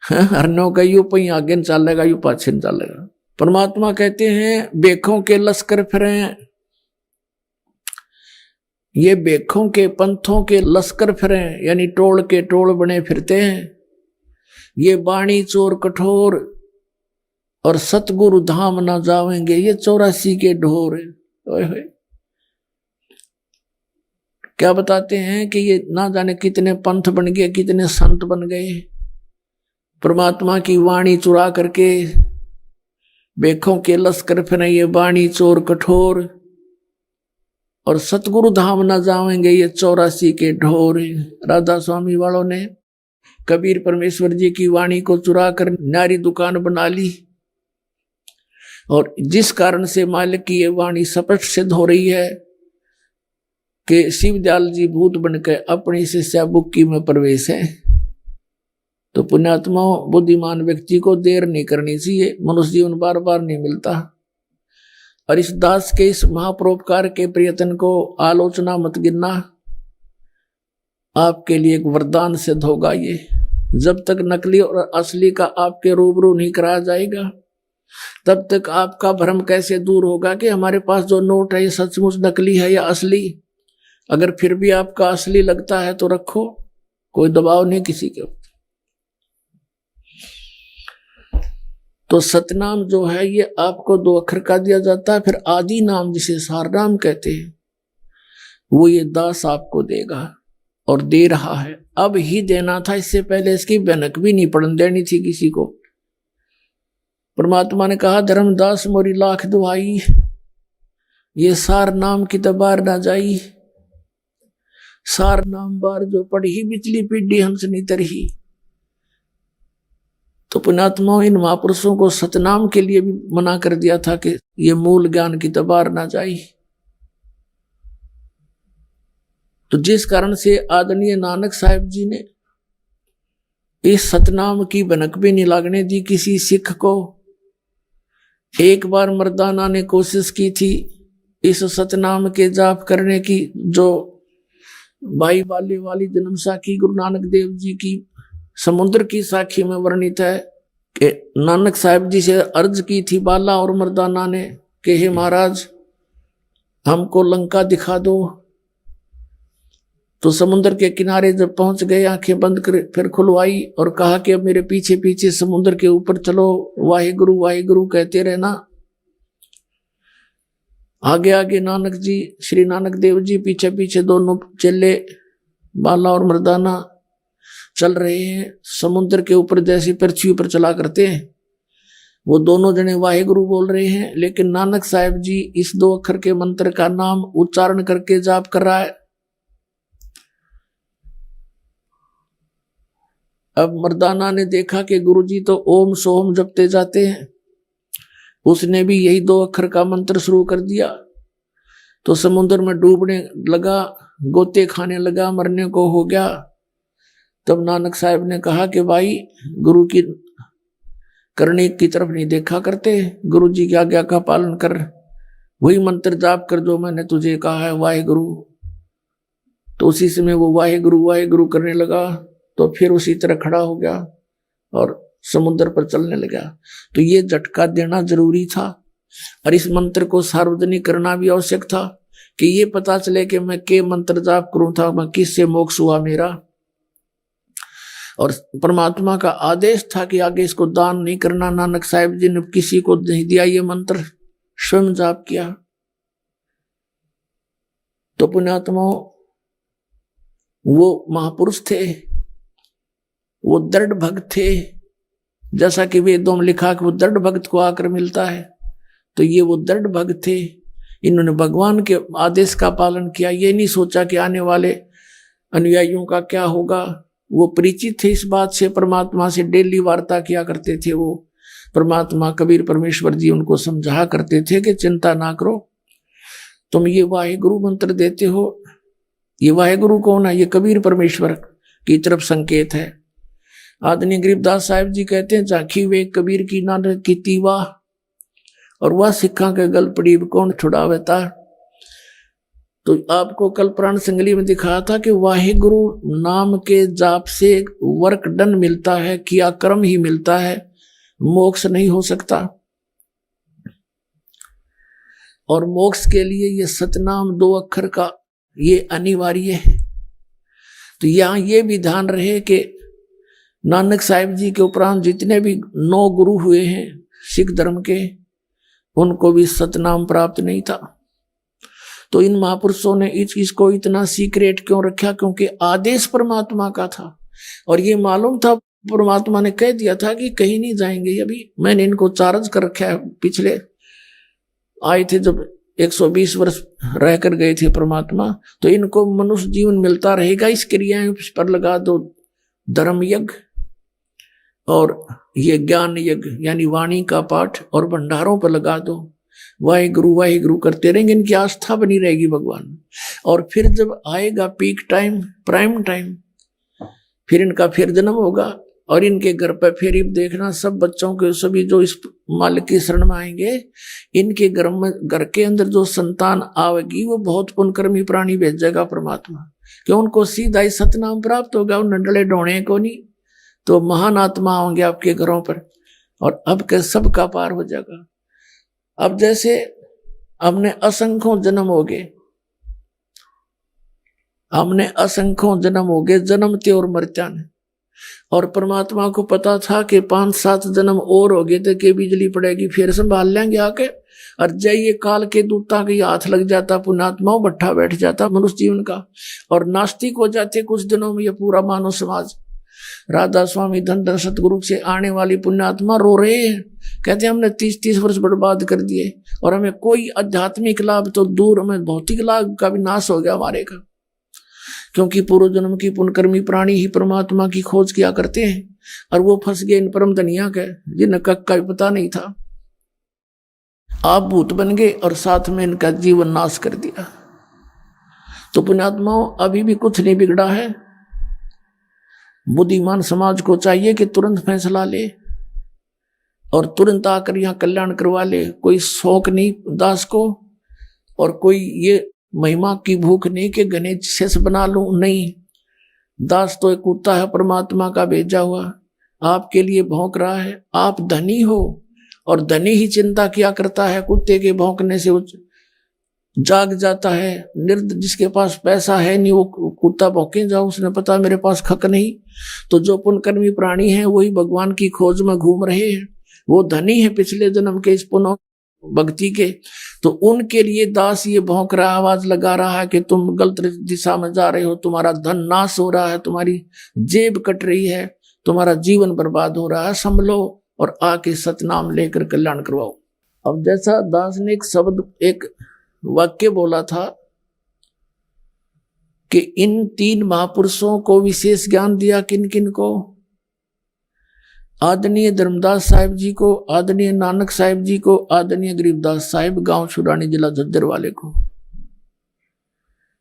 हरनों का यू पही आगे न चलेगा, यू पाछे न चलेगा। परमात्मा कहते हैं बेखों के लश्कर फिरे, ये बेखों के पंथों के लश्कर फिरे, यानी टोल के टोल बने फिरते हैं। ये बाणी चोर कठोर और सतगुरु धाम ना जावेंगे, ये 84 के ढोर। क्या बताते हैं कि ये ना जाने कितने पंथ बन गए, कितने संत बन गए, परमात्मा की वाणी चुरा करके बेखों के लश्कर फिरे, ये बाणी चोर कठोर और सतगुरु धाम ना जावेंगे, ये 84 के ढोर। राधा स्वामी वालों ने कबीर परमेश्वर जी की वाणी को चुरा कर नारी दुकान बना ली, और जिस कारण से मालिक की ये वाणी स्पष्ट सिद्ध हो रही है कि शिवदयाल जी भूत बनकर अपनी शिष्या बुक्की में प्रवेश है। तो पुण्यात्माओं, बुद्धिमान व्यक्ति को देर नहीं करनी चाहिए, मनुष्य जीवन बार बार नहीं मिलता। और इस दास के इस महापरोपकार के प्रयत्न को आलोचना मत गिनना, आपके लिए एक वरदान सिद्ध होगा। ये जब तक नकली और असली का आपके रूबरू नहीं कराया जाएगा, तब तक आपका भ्रम कैसे दूर होगा कि हमारे पास जो नोट है ये सचमुच नकली है या असली। अगर फिर भी आपका असली लगता है तो रखो, कोई दबाव नहीं किसी के ऊपर। तो सतनाम जो है ये आपको 2 अक्षर का दिया जाता है, फिर आदि नाम जिसे सार नाम कहते हैं वो ये दास आपको देगा और दे रहा है। अब ही देना था, इससे पहले इसकी भनक भी नहीं पड़न देनी थी किसी को। परमात्मा ने कहा धर्मदास मोरी लाख दुआई, ये सार नाम की तबार ना जाई। सार नाम बार जो पढ़ी बिचली पीढ़ी हमसे नहीं तरही। तो पुण्यात्माओं, इन महापुरुषों को सतनाम के लिए भी मना कर दिया था कि ये मूल ज्ञान की तबार ना जाए। तो जिस कारण से आदरणीय नानक साहिब जी ने इस सतनाम की भनक भी नहीं लागने दी किसी सिख को। एक बार मर्दाना ने कोशिश की थी इस सतनाम के जाप करने की, जो भाई बाले वाली जन्म साखी गुरु नानक देव जी की समुद्र की साखी में वर्णित है कि नानक साहिब जी से अर्ज की थी बाला और मर्दाना ने कि हे महाराज हमको लंका दिखा दो। तो समुद्र के किनारे जब पहुंच गए, आंखें बंद कर फिर खुलवाई और कहा कि अब मेरे पीछे पीछे समुद्र के ऊपर चलो, वाहिगुरु वाहिगुरु कहते रहना। आगे आगे नानक जी, श्री नानक देव जी, पीछे पीछे दोनों चेले बाला और मर्दाना चल रहे हैं। समुद्र के ऊपर जैसे पृथ्वी पर चला करते हैं, वो दोनों जने वाहिगुरु बोल रहे हैं, लेकिन नानक साहब जी इस 2 अक्षर के मंत्र का नाम उच्चारण करके जाप कर रहा है। अब मर्दाना ने देखा कि गुरुजी तो ओम सोम जपते जाते हैं, उसने भी यही 2 अक्षर का मंत्र शुरू कर दिया। तो समुद्र में डूबने लगा, गोते खाने लगा, मरने को हो गया। तब नानक साहब ने कहा कि भाई गुरु की करने की तरफ नहीं देखा करते, गुरु जी की आज्ञा का पालन कर, वही मंत्र जाप कर जो मैंने तुझे कहा है, वाहिगुरु। तो उसी समय वो वाहिगुरु वाहिगुरु करने लगा, तो फिर उसी तरह खड़ा हो गया और समुद्र पर चलने लगा। तो ये झटका देना जरूरी था और इस मंत्र को सार्वजनिक करना भी आवश्यक था कि ये पता चले कि मैं के मंत्र जाप करूं था, मैं किससे मोक्ष हुआ मेरा। और परमात्मा का आदेश था कि आगे इसको दान नहीं करना। नानक साहब जी ने किसी को नहीं दिया ये मंत्र, स्वयं जाप किया। तो पुण्यात्माओं, वो महापुरुष थे, वो दृढ़ भक्त थे, जैसा कि वेदों में लिखा कि वो दृढ़ भक्त को आकर मिलता है। तो ये वो दृढ़ भक्त थे, इन्होंने भगवान के आदेश का पालन किया। ये नहीं सोचा कि आने वाले अनुयायियों का क्या होगा। वो परिचित थे इस बात से, परमात्मा से डेली वार्ता किया करते थे। वो परमात्मा कबीर परमेश्वर जी उनको समझा करते थे कि चिंता ना करो, तुम ये वाहिगुरु मंत्र देते हो, ये वाहिगुरु कौन है? ये कबीर परमेश्वर की तरफ संकेत है। आदरणीय गरीबदास साहिब जी कहते हैं, झांकी वे कबीर की नानक की तीवा, और वह सिखा के गल पड़ी कौन छुड़ावेता। तो आपको कल प्राण संगली में दिखाया था कि वाहिगुरु नाम के जाप से वर्क डन मिलता है, किया कर्म ही मिलता है, मोक्ष नहीं हो सकता। और मोक्ष के लिए ये सतनाम 2 अक्षर का ये अनिवार्य है। तो यहां ये भी ध्यान रहे कि नानक साहिब जी के उपरांत जितने भी 9 गुरु हुए हैं सिख धर्म के, उनको भी सतनाम प्राप्त नहीं था। तो इन महापुरुषों ने इसको इतना सीक्रेट क्यों रखा? क्योंकि आदेश परमात्मा का था और ये मालूम था, परमात्मा ने कह दिया था कि कहीं नहीं जाएंगे। अभी मैंने इनको चार्ज कर रखा है, पिछले आए थे जब 120 वर्ष रह कर गए थे परमात्मा, तो इनको मनुष्य जीवन मिलता रहेगा। इस क्रियाएं पर लगा दो धर्म यज्ञ और ये ज्ञान यज्ञ यानी वाणी का पाठ, और भंडारों पर लगा दो वाहिगुरु करते रहेंगे, इनकी आस्था बनी रहेगी भगवान। और फिर जब आएगा पीक टाइम, प्राइम टाइम, फिर इनका फिर जन्म होगा और इनके घर पर फिर देखना सब बच्चों के सभी जो इस मालिक की शरण में आएंगे, इनके घर के अंदर जो संतान आवेगी वो बहुत पुण्यकर्मी प्राणी भेजेगा परमात्मा, कि उनको सीधा ही सतनाम प्राप्त होगा, उन डले ढोने को नहीं। तो महान आत्मा होंगे आपके घरों पर और अब के सब का पार हो जाएगा। अब जैसे हमने असंख्यों जन्म हो गए, जन्मते और मरते, और परमात्मा को पता था कि 5-7 जन्म और हो गए थे कि बिजली पड़ेगी, फिर संभाल लेंगे आके। और जय ये काल के दूता के हाथ लग जाता, पुण्यात्माओं भट्ठा बैठ जाता मनुष्य जीवन का, और नास्तिक हो जाते कुछ दिनों में ये पूरा मानव समाज। राधा स्वामी धन सतगुरु से आने वाली पुण्यात्मा रो रहे हैं, कहते हैं हमने 30-30 वर्ष बर्बाद कर दिए और हमें कोई आध्यात्मिक लाभ तो दूर, हमें भौतिक लाभ का भी नाश हो गया हमारे का, क्योंकि पूर्व जन्म की पुण्यकर्मी प्राणी ही परमात्मा की खोज किया करते हैं और वो फंस गए इन परम धनिया के, जिन्हें कक का भी पता नहीं था। आप भूत बन गए और साथ में इनका जीवन नाश कर दिया। तो पुण्यात्माओं, अभी भी कुछ नहीं बिगड़ा है। बुद्धिमान समाज को चाहिए कि तुरंत फैसला ले और तुरंत आकर यहाँ कल्याण करवा ले। कोई शौक नहीं दास को, और कोई ये महिमा की भूख नहीं कि गणेश शेष बना लूं, नहीं। दास तो एक कुत्ता है परमात्मा का भेजा हुआ, आपके लिए भौंक रहा है। आप धनी हो और धनी ही चिंता किया करता है, कुत्ते के भौंकने से जाग जाता है। जिसके पास पैसा है नहीं वो कुत्ता भौंके जाओ, उसने पता मेरे पास खक नहीं। तो जो पुण्यकर्मी प्राणी हैं वही भगवान की खोज में घूम रहे हैं, वो धनी है पिछले जन्म के इस पुण्य भक्ति के। तो उनके लिए दास ये भौंक रहा, आवाज लगा रहा है कि तुम गलत दिशा में जा रहे हो, तुम्हारा धन नाश हो रहा है, तुम्हारी जेब कट रही है, तुम्हारा जीवन बर्बाद हो रहा है, संभलो और आके सतनाम लेकर कल्याण करवाओ। अब जैसा दास ने एक शब्द, एक वाक्य बोला था कि इन 3 महापुरुषों को विशेष ज्ञान दिया, किन किन को? आदरणीय धर्मदास साहिब जी को, आदरणीय नानक साहिब जी को, आदरणीय गरीबदास साहिब, गांव छुरानी, जिला झज्जर वाले को।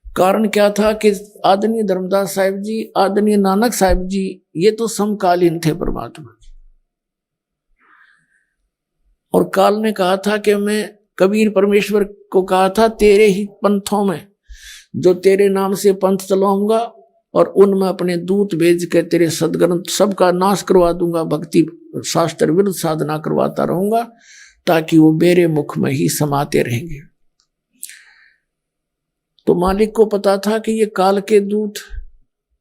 कारण क्या था कि आदरणीय धर्मदास साहिब जी, आदरणीय नानक साहिब जी ये तो समकालीन थे परमात्मा। और काल ने कहा था कि मैं, कबीर परमेश्वर को कहा था, तेरे ही पंथों में जो तेरे नाम से पंथ चलाऊंगा और उनमें अपने दूत भेज के तेरे सदग्रंथ सबका नाश करवा दूंगा, भक्ति शास्त्र विरुद्ध साधना करवाता रहूंगा, ताकि वो मेरे मुख में ही समाते रहेंगे। तो मालिक को पता था कि ये काल के दूत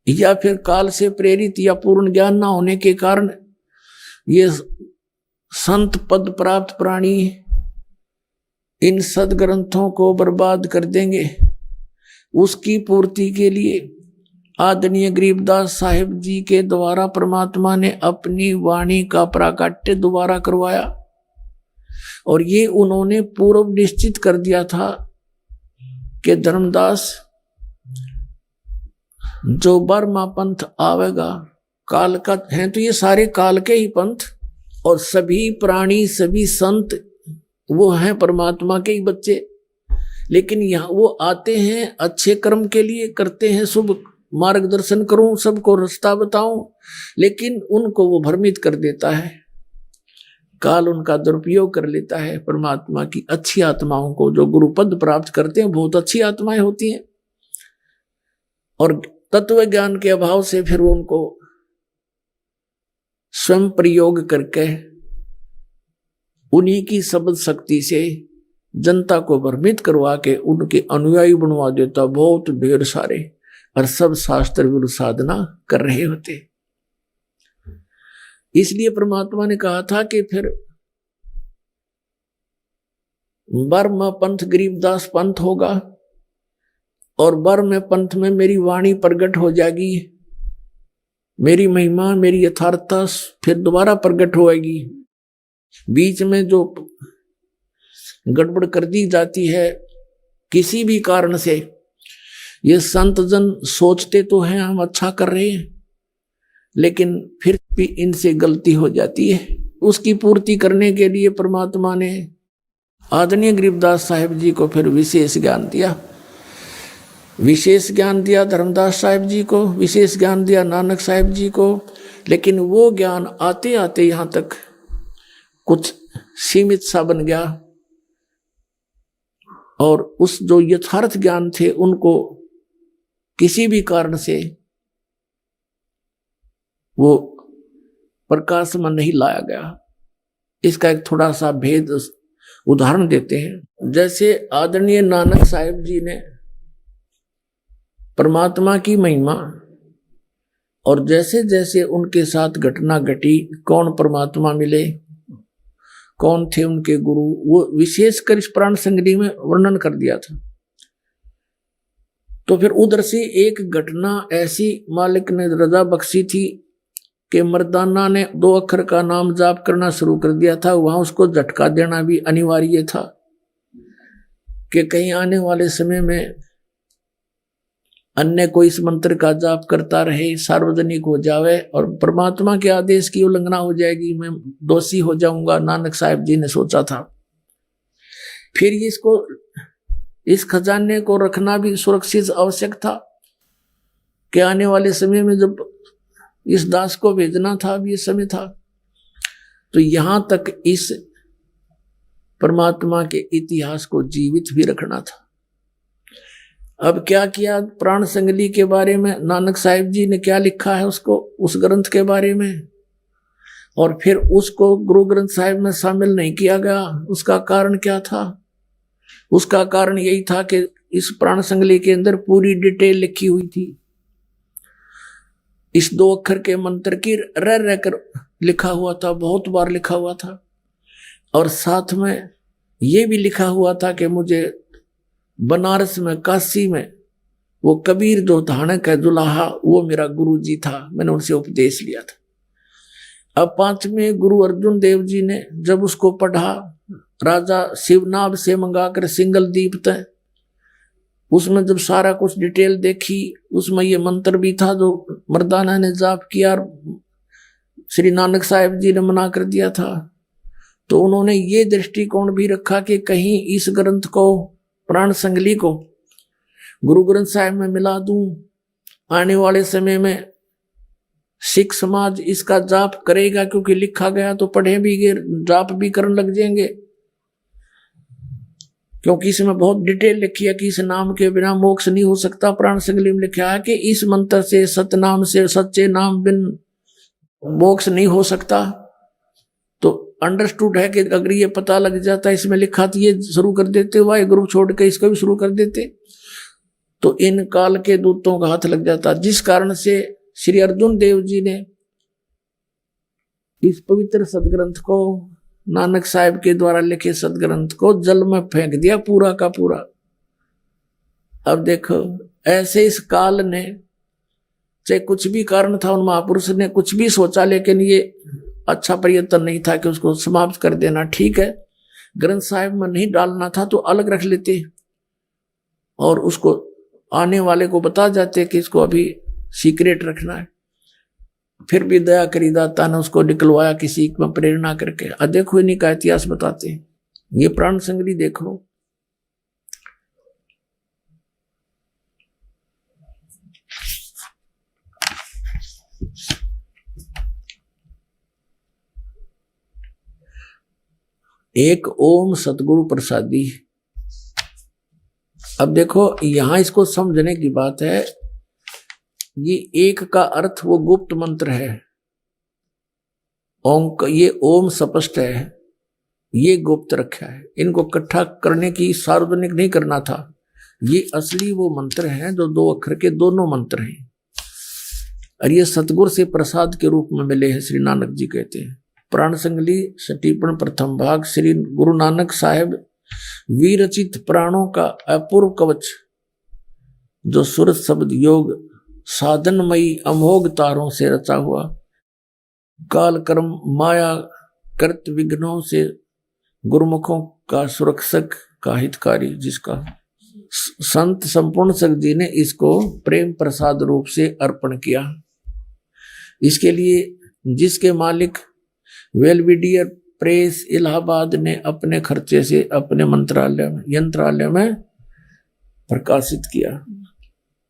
या फिर काल से प्रेरित या पूर्ण ज्ञान ना होने के कारण ये संत पद प्राप्त प्राणी इन सदग्रंथों को बर्बाद कर देंगे। उसकी पूर्ति के लिए आदरणीय गरीबदास साहिब जी के द्वारा परमात्मा ने अपनी वाणी का प्राकट्य दोबारा करवाया। और ये उन्होंने पूर्व निश्चित कर दिया था कि धर्मदास जो बर्मा पंथ आवेगा काल का है, तो ये सारे काल के ही पंथ, और सभी प्राणी सभी संत वो हैं परमात्मा के ही बच्चे। लेकिन यहाँ वो आते हैं अच्छे कर्म के लिए, करते हैं शुभ, मार्गदर्शन करूं, सबको रास्ता बताऊं, लेकिन उनको वो भ्रमित कर देता है, काल उनका दुरुपयोग कर लेता है। परमात्मा की अच्छी आत्माओं को जो गुरुपद प्राप्त करते हैं, बहुत अच्छी आत्माएं होती हैं, और तत्व ज्ञान के अभाव से फिर वो उनको स्वयं प्रयोग करके उन्हीं की शब्द शक्ति से जनता को भ्रमित करवा के उनके अनुयायी बनवा देता, बहुत ढेर सारे, और सब शास्त्र विरुद्ध साधना कर रहे होते। इसलिए परमात्मा ने कहा था कि फिर बर्म पंथ गरीबदास पंथ होगा, और बर्म पंथ में मेरी वाणी प्रकट हो जाएगी, मेरी महिमा मेरी यथार्थता फिर दोबारा प्रकट होएगी। बीच में जो गड़बड़ कर दी जाती है किसी भी कारण से, ये संत जन सोचते तो हैं हम अच्छा कर रहे हैं, लेकिन फिर भी इनसे गलती हो जाती है। उसकी पूर्ति करने के लिए परमात्मा ने आदरणीय गरीबदास साहिब जी को फिर विशेष ज्ञान दिया। विशेष ज्ञान दिया धर्मदास साहिब जी को, विशेष ज्ञान दिया नानक साहिब जी को, लेकिन वो ज्ञान आते आते यहाँ तक कुछ सीमित सा बन गया, और उस जो यथार्थ ज्ञान थे उनको किसी भी कारण से वो प्रकाश में नहीं लाया गया। इसका एक थोड़ा सा भेद उदाहरण देते हैं। जैसे आदरणीय नानक साहिब जी ने परमात्मा की महिमा, और जैसे जैसे उनके साथ घटना घटी, कौन परमात्मा मिले, कौन थे उनके गुरु, वो विशेषकर इस प्राण संगति में वर्णन कर दिया था। तो फिर उधर से एक घटना ऐसी मालिक ने रजा बख्शी थी कि मर्दाना ने 2 अक्षर का नाम जाप करना शुरू कर दिया था। वहां उसको झटका देना भी अनिवार्य था कि कहीं आने वाले समय में अन्य कोई इस मंत्र का जाप करता रहे, सार्वजनिक हो जावे और परमात्मा के आदेश की उल्लंघना हो जाएगी, मैं दोषी हो जाऊंगा। नानक साहिब जी ने सोचा था। फिर इसको, इस खजाने को रखना भी सुरक्षित आवश्यक था कि आने वाले समय में जब इस दास को भेजना था, अब ये समय था, तो यहां तक इस परमात्मा के इतिहास को जीवित भी रखना था। अब क्या किया, प्राण संगली के बारे में नानक साहिब जी ने क्या लिखा है उसको, उस ग्रंथ के बारे में, और फिर उसको गुरु ग्रंथ साहिब में शामिल नहीं किया गया। उसका कारण क्या था उसका कारण यही था कि इस प्राण संगली के अंदर पूरी डिटेल लिखी हुई थी। इस 2 अक्षर के मंत्र की रह रहकर लिखा हुआ था, बहुत बार लिखा हुआ था। और साथ में ये भी लिखा हुआ था कि मुझे बनारस में, काशी में वो कबीर जो धानक है दुल्हा, वो मेरा गुरु जी था, मैंने उनसे उपदेश लिया था। अब 5वें गुरु अर्जुन देव जी ने जब उसको पढ़ा, राजा शिवनाभ से मंगाकर सिंगल दीप तय, उसमें जब सारा कुछ डिटेल देखी, उसमें ये मंत्र भी था जो मर्दाना ने जाप किया और श्री नानक साहिब जी ने मना कर दिया था। तो उन्होंने ये दृष्टिकोण भी रखा कि कहीं इस ग्रंथ को, प्राण संगली को गुरु ग्रंथ साहिब में मिला दूं, आने वाले समय में सिख समाज इसका जाप करेगा, क्योंकि लिखा गया तो पढ़े भी गए, जाप भी करने लग जाएंगे, क्योंकि इसमें बहुत डिटेल लिखी है कि इस नाम के बिना मोक्ष नहीं हो सकता। प्राण संगली में लिखा है कि इस मंत्र से, सतनाम से, सच्चे नाम बिन मोक्ष नहीं हो सकता। तो अंडरस्टूड है कि अगर ये पता लग जाता, इसमें लिखा तो ये शुरू कर देते, वाहिगुरु छोड़ के इसको भी शुरू कर देते, तो इन काल के दूतों का हाथ लग जाता। जिस कारण से श्री अर्जुन देव जी ने इस पवित्र सदग्रंथ को, नानक साहिब के द्वारा लिखे सदग्रंथ को जल में फेंक दिया पूरा का पूरा। अब देखो, ऐसे इस काल ने, चाहे कुछ भी कारण था, उन महापुरुष ने कुछ भी सोचा, लेकिन ये अच्छा प्रयत्न नहीं था कि उसको समाप्त कर देना। ठीक है, ग्रंथ साहिब में नहीं डालना था तो अलग रख लेते और उसको आने वाले को बता जाते कि इसको अभी सीक्रेट रखना है। फिर भी दया करी दाता ने उसको निकलवाया किसी में प्रेरणा करके। देखो इन्हीं का इतिहास बताते हैं। ये प्राण संगली देखो, एक ओम सतगुरु प्रसादी। अब देखो यहां इसको समझने की बात है, ये एक का अर्थ वो गुप्त मंत्र है, ओम का, ये ओम स्पष्ट है, ये गुप्त रखा है। इनको इकट्ठा करने की, सार्वजनिक नहीं करना था। ये असली वो मंत्र हैं जो 2 अक्षर के दोनों मंत्र हैं, और ये सतगुरु से प्रसाद के रूप में मिले हैं, श्री नानक जी कहते हैं। प्राण संगली सटीपन प्रथम भाग, श्री गुरु नानक साहेब विरचित प्राणों का अपूर्व कवच, जो सूरत शब्द योग साधनमयी अमोघ तारों से रचा हुआ, काल कर्म माया कृत विघ्नों से गुरुमुखों का सुरक्षक का हितकारी, जिसका संत संपूर्ण सख जी ने इसको प्रेम प्रसाद रूप से अर्पण किया। इसके लिए जिसके मालिक वेलविडियर प्रेस इलाहाबाद ने अपने खर्चे से अपने यंत्रालय में प्रकाशित किया,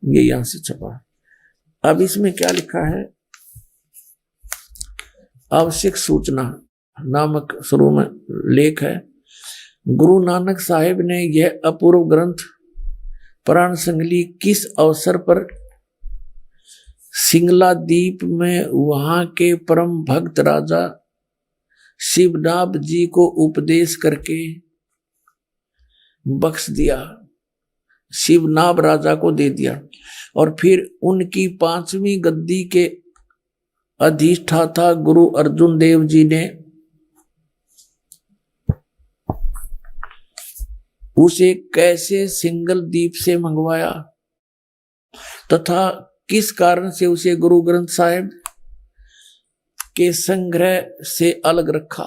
ये यहां से छपा। अब इसमें क्या लिखा है, आवश्यक सूचना नामक शुरू में लेख है। गुरु नानक साहिब ने यह अपूर्व ग्रंथ प्राण संगली किस अवसर पर सिंगला द्वीप में वहां के परम भक्त राजा शिवनाभ जी को उपदेश करके बख्श दिया, शिवनाभ राजा को दे दिया, और फिर उनकी 5वीं गद्दी के अधिष्ठाता गुरु अर्जुन देव जी ने उसे कैसे सिंगल द्वीप से मंगवाया तथा किस कारण से उसे गुरु ग्रंथ साहिब के संग्रह से अलग रखा,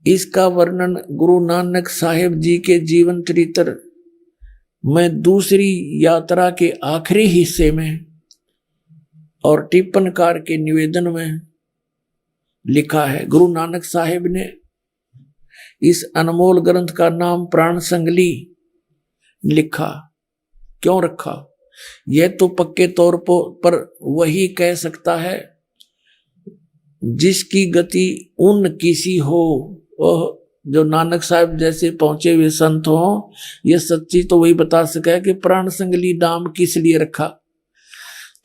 इसका वर्णन गुरु नानक साहिब जी के जीवन चरित्र में दूसरी यात्रा के आखिरी हिस्से में और टिप्पणकार के निवेदन में लिखा है। गुरु नानक साहिब ने इस अनमोल ग्रंथ का नाम प्राण संगली लिखा। क्यों रखा, यह तो पक्के तौर पर वही कह सकता है जिसकी गति उन किसी हो, वह जो नानक साहिब जैसे पहुंचे हुए संत हो। यह सच्ची तो वही बता सके कि प्राण संगली नाम किस लिए रखा,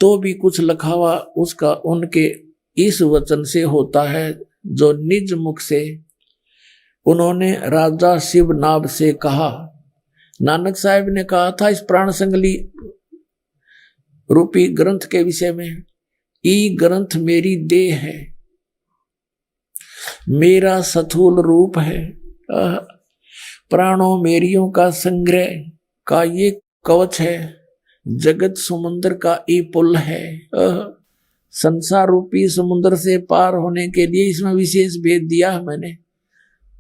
तो भी कुछ लखावा उसका उनके इस वचन से होता है जो निज मुख से उन्होंने राजा शिवनाभ से कहा, नानक साहब ने कहा था इस प्राण संगली रूपी ग्रंथ के विषय में, ई ग्रंथ मेरी देह है, मेरा स्थूल रूप है, प्राणों मेरियों का संग्रह का ये कवच है, जगत समुद्र का ई पुल है। संसार रूपी समुद्र से पार होने के लिए इसमें विशेष भेद दिया है मैंने।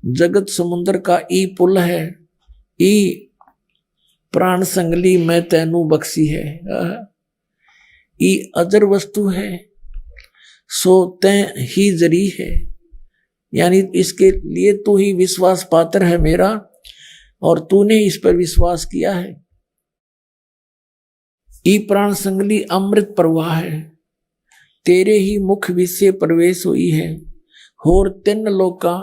जगत समुद्र का ई पुल है, ई प्राण संगली मैं तैनू बख्शी है, ई अजर वस्तु है, सो तैं ही जरी है, यानी इसके लिए तू ही विश्वास पात्र है मेरा, और तूने इस पर विश्वास किया है। ई प्राण संगली अमृत प्रवाह है, तेरे ही मुख विषय प्रवेश हुई है, होर तिन लोका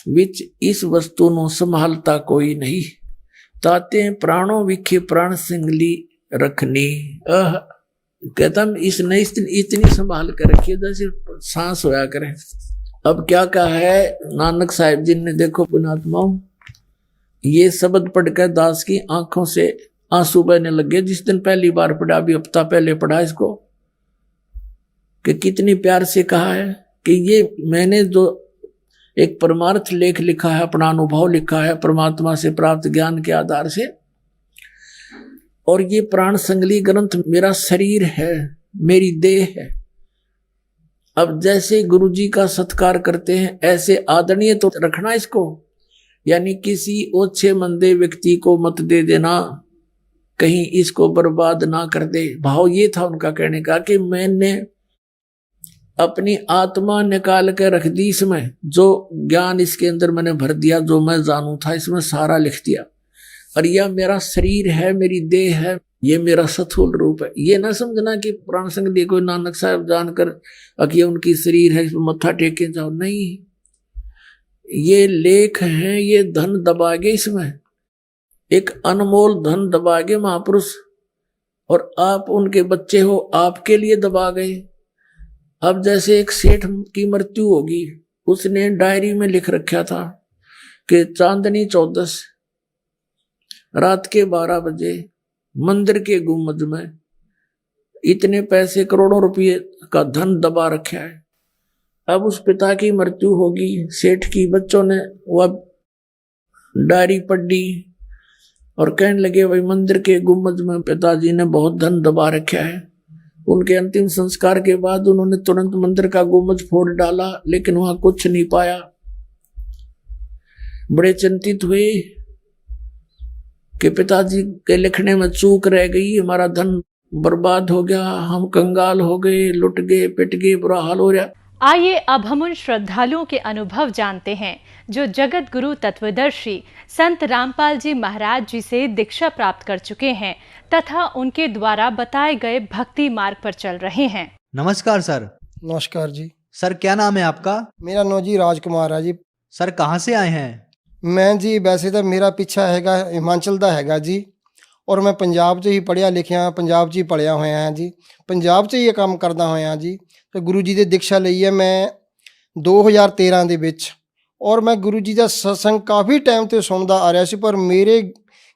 विच इस वस्तु नु संभालता कोई नहीं, ताते प्राणों विखे प्राण संगली रखनी। कहता इसने इतनी संभाल कर रखी है जैसे सांस होया करे। अब क्या कहा है नानक साहिब जी ने, देखो पुणात्माओं, ये शब्द पढ़कर दास की आंखों से आंसू बहने लगे। जिस दिन पहली बार पढ़ा, अभी हफ्ता पहले पढ़ा इसको, कि कितनी प्यार से कहा है कि ये मैंने जो एक परमार्थ लेख लिखा है, अपना अनुभव लिखा है परमात्मा से प्राप्त ज्ञान के आधार से, और ये प्राण संगली ग्रंथ मेरा शरीर है, मेरी देह है। अब जैसे गुरुजी का सत्कार करते हैं ऐसे आदरणीय तो रखना इसको, यानी किसी ओछे मंदे व्यक्ति को मत दे देना, कहीं इसको बर्बाद ना कर दे। भाव ये था उनका कहने का कि मैंने अपनी आत्मा निकाल के रख दी इसमें, जो ज्ञान इसके अंदर मैंने भर दिया, जो मैं जानू था इसमें सारा लिख दिया, और यह मेरा शरीर है, मेरी देह है, ये मेरा स्थूल रूप है। ये ना समझना कि प्राण संगली कोई नानक साहब जानकर कि उनकी शरीर है, इसमें मत्था टेके जाओ, नहीं। ये लेख हैं, ये धन दबागे, इसमें एक अनमोल धन दबागे महापुरुष, और आप उनके बच्चे हो, आपके लिए दबा गए। अब जैसे एक सेठ की मृत्यु होगी, उसने डायरी में लिख रखा था कि चांदनी 14 रात के 12 बजे मंदिर के गुम्बद में इतने पैसे करोड़ों रुपये का धन दबा रखा है। अब उस पिता की मृत्यु होगी, सेठ की, बच्चों ने वह डायरी पढ़ी और कहने लगे भाई मंदिर के गुम्बद में पिताजी ने बहुत धन दबा रखा है। उनके अंतिम संस्कार के बाद उन्होंने तुरंत मंदिर का गुम्बद फोड़ डाला, लेकिन वहां कुछ नहीं पाया। बड़े चिंतित हुए कि पिताजी के लिखने में चूक रह गई, हमारा धन बर्बाद हो गया, हम कंगाल हो गए, लुट गए, पिट गए, बुरा हाल हो रहा। आइए अब हम उन श्रद्धालुओं के अनुभव जानते हैं जो जगत गुरु तत्वदर्शी संत रामपाल जी महाराज जी से दीक्षा प्राप्त कर चुके हैं तथा उनके द्वारा बताए गए भक्ति मार्ग पर चल रहे हैं। नमस्कार सर। नमस्कार जी। सर क्या नाम है आपका? मेरा नाम जी राजकुमार है जी। सर कहाँ से आए हैं? मैं जी वैसे तो मेरा पिछा हैगा हिमाचल का हैगा जी, और मैं पंजाब 'ਚ ही पढ़िया लिखिया, पंजाब 'ਚ ही पढ़िया होया हाँ जी, पंजाब 'ਚ ही ये काम करदा होया जी। तो गुरु जी की दीक्षा ਲਈ है मैं 2013 ਦੇ ਵਿੱਚ, और मैं गुरु जी का सत्संग काफ़ी टाइम तो सुनता आ रहा सी, पर मेरे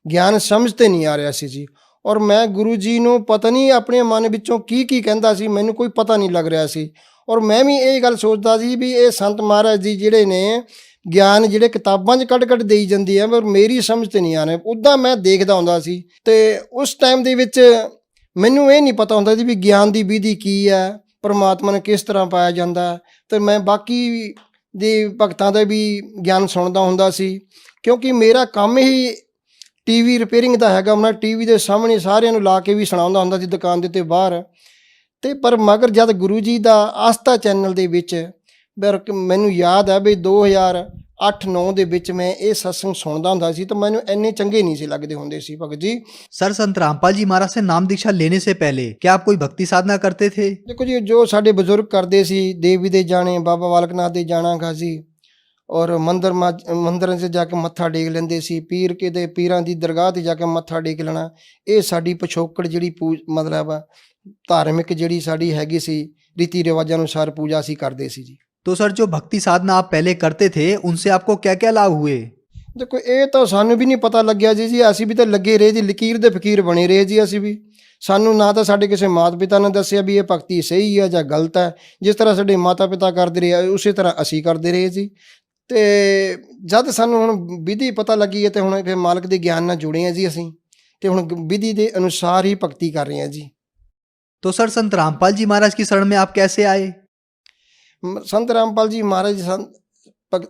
ज्ञान समझते नहीं आ रहा सी जी। और मैं गुरु जी ਨੂੰ पता नहीं अपने मन ਵਿੱਚੋਂ की ਕਹਿੰਦਾ ਸੀ, ਮੈਨੂੰ कोई पता नहीं लग रहा सी। और मैं भी ਇਹ ਗੱਲ सोचता सी भी ये संत महाराज जी ਜਿਹੜੇ ने ਗਿਆਨ ਜਿਹੜੇ ਕਿਤਾਬਾਂ 'ਚ ਕੱਢ ਦੇਈ ਜਾਂਦੀ ਹੈ, ਪਰ ਮੇਰੀ ਸਮਝ ਤੇ ਨਹੀਂ ਆ ਰਿਹਾ। ਉੱਦਾਂ ਮੈਂ ਦੇਖਦਾ ਹੁੰਦਾ ਸੀ, ਤੇ ਉਸ ਟਾਈਮ ਦੇ ਵਿੱਚ ਮੈਨੂੰ ਇਹ ਨਹੀਂ ਪਤਾ ਹੁੰਦਾ ਸੀ ਵੀ ਗਿਆਨ ਦੀ ਵਿਧੀ ਕੀ ਹੈ, परमात्मा ने किस तरह पाया जाता है। तो मैं बाकी दे भगतां का भी ज्ञान सुनता हुंदा सी, क्योंकि मेरा काम ही टीवी रिपेयरिंग का हैगा। मैं टीवी के सामने सारिਆਂ ਨੂੰ ला के भी सुणाउंदा हुंदा सी दुकान ਦੇ ਉੱਤੇ बाहर। ਤੇ पर मगर जब गुरु जी का आस्था चैनल ਦੇ ਵਿੱਚ ਮੈਨੂੰ याद है भी 2008-9 ਦੇ ਵਿੱਚ मैं ये सत्संग सुनता हुंदा सी, तो मैनू इन्ने चंगे नहीं से लगते हुंदे सी भगत जी। सर संत रामपाल जी महाराज से नाम दीक्षा लेने से पहले क्या आप कोई भक्ति साधना करते थे? देखो जी, जो साडे बुजुर्ग करते सी, देवी दे जाने, बाबा बालक नाथ दे जाना गा जी, और मंदिर से जाके मत्था टेक लेंदे सी, पीर के दे पीरां दी दरगाह ते जाके मत्था टेक लेना। ये साडी पिछोकड़ जिहड़ी मतलब धार्मिक जिहड़ी साडी हैगी सी, रीति रिवाजां अनुसार पूजा असीं करदे सी जी। तो सर जो भक्ति साधना आप पहले करते थे उनसे आपको क्या क्या लाभ हुए? देखो ਇਹ ਤਾਂ ਸਾਨੂੰ ਵੀ ਨਹੀਂ ਪਤਾ ਲੱਗਿਆ ਜੀ ਅਸੀਂ ਵੀ ਤਾਂ ਲੱਗੇ ਰਹੇ ਜੀ, ਲਕੀਰ ਦੇ ਫਕੀਰ ਬਣੇ ਰਹੇ ਜੀ। ਅਸੀਂ ਵੀ, ਸਾਨੂੰ ਨਾ ਤਾਂ ਸਾਡੇ ਕਿਸੇ ਮਾਤਾ ਪਿਤਾ ਨੇ ਦੱਸਿਆ ਵੀ ਇਹ ਭਗਤੀ ਸਹੀ ਹੈ ਜਾਂ ਗਲਤ ਹੈ। ਜਿਸ ਤਰ੍ਹਾਂ ਸਾਡੇ ਮਾਤਾ ਪਿਤਾ ਕਰਦੇ ਰਹੇ ਉਸੇ ਤਰ੍ਹਾਂ ਅਸੀਂ ਕਰਦੇ ਰਹੇ ਜੀ। ਤੇ ਜਦ ਸਾਨੂੰ ਹੁਣ ਵਿਧੀ ਪਤਾ ਲੱਗੀ ਹੈ ਤੇ ਹੁਣ ਫਿਰ ਮਾਲਕ ਦੇ ਗਿਆਨ ਨਾਲ ਜੁੜੇ ਹਾਂ ਜੀ ਅਸੀਂ, ਤੇ ਹੁਣ ਵਿਧि ਦੇ ਅਨੁਸਾਰ ਹੀ ਭਗਤੀ ਕਰ ਰਹੇ ਹਾਂ ਜੀ। तो सर संत रामपाल जी महाराज की शरण में आप कैसे आए? ਸੰਤ ਰਾਮਪਾਲ ਜੀ ਮਹਾਰਾਜ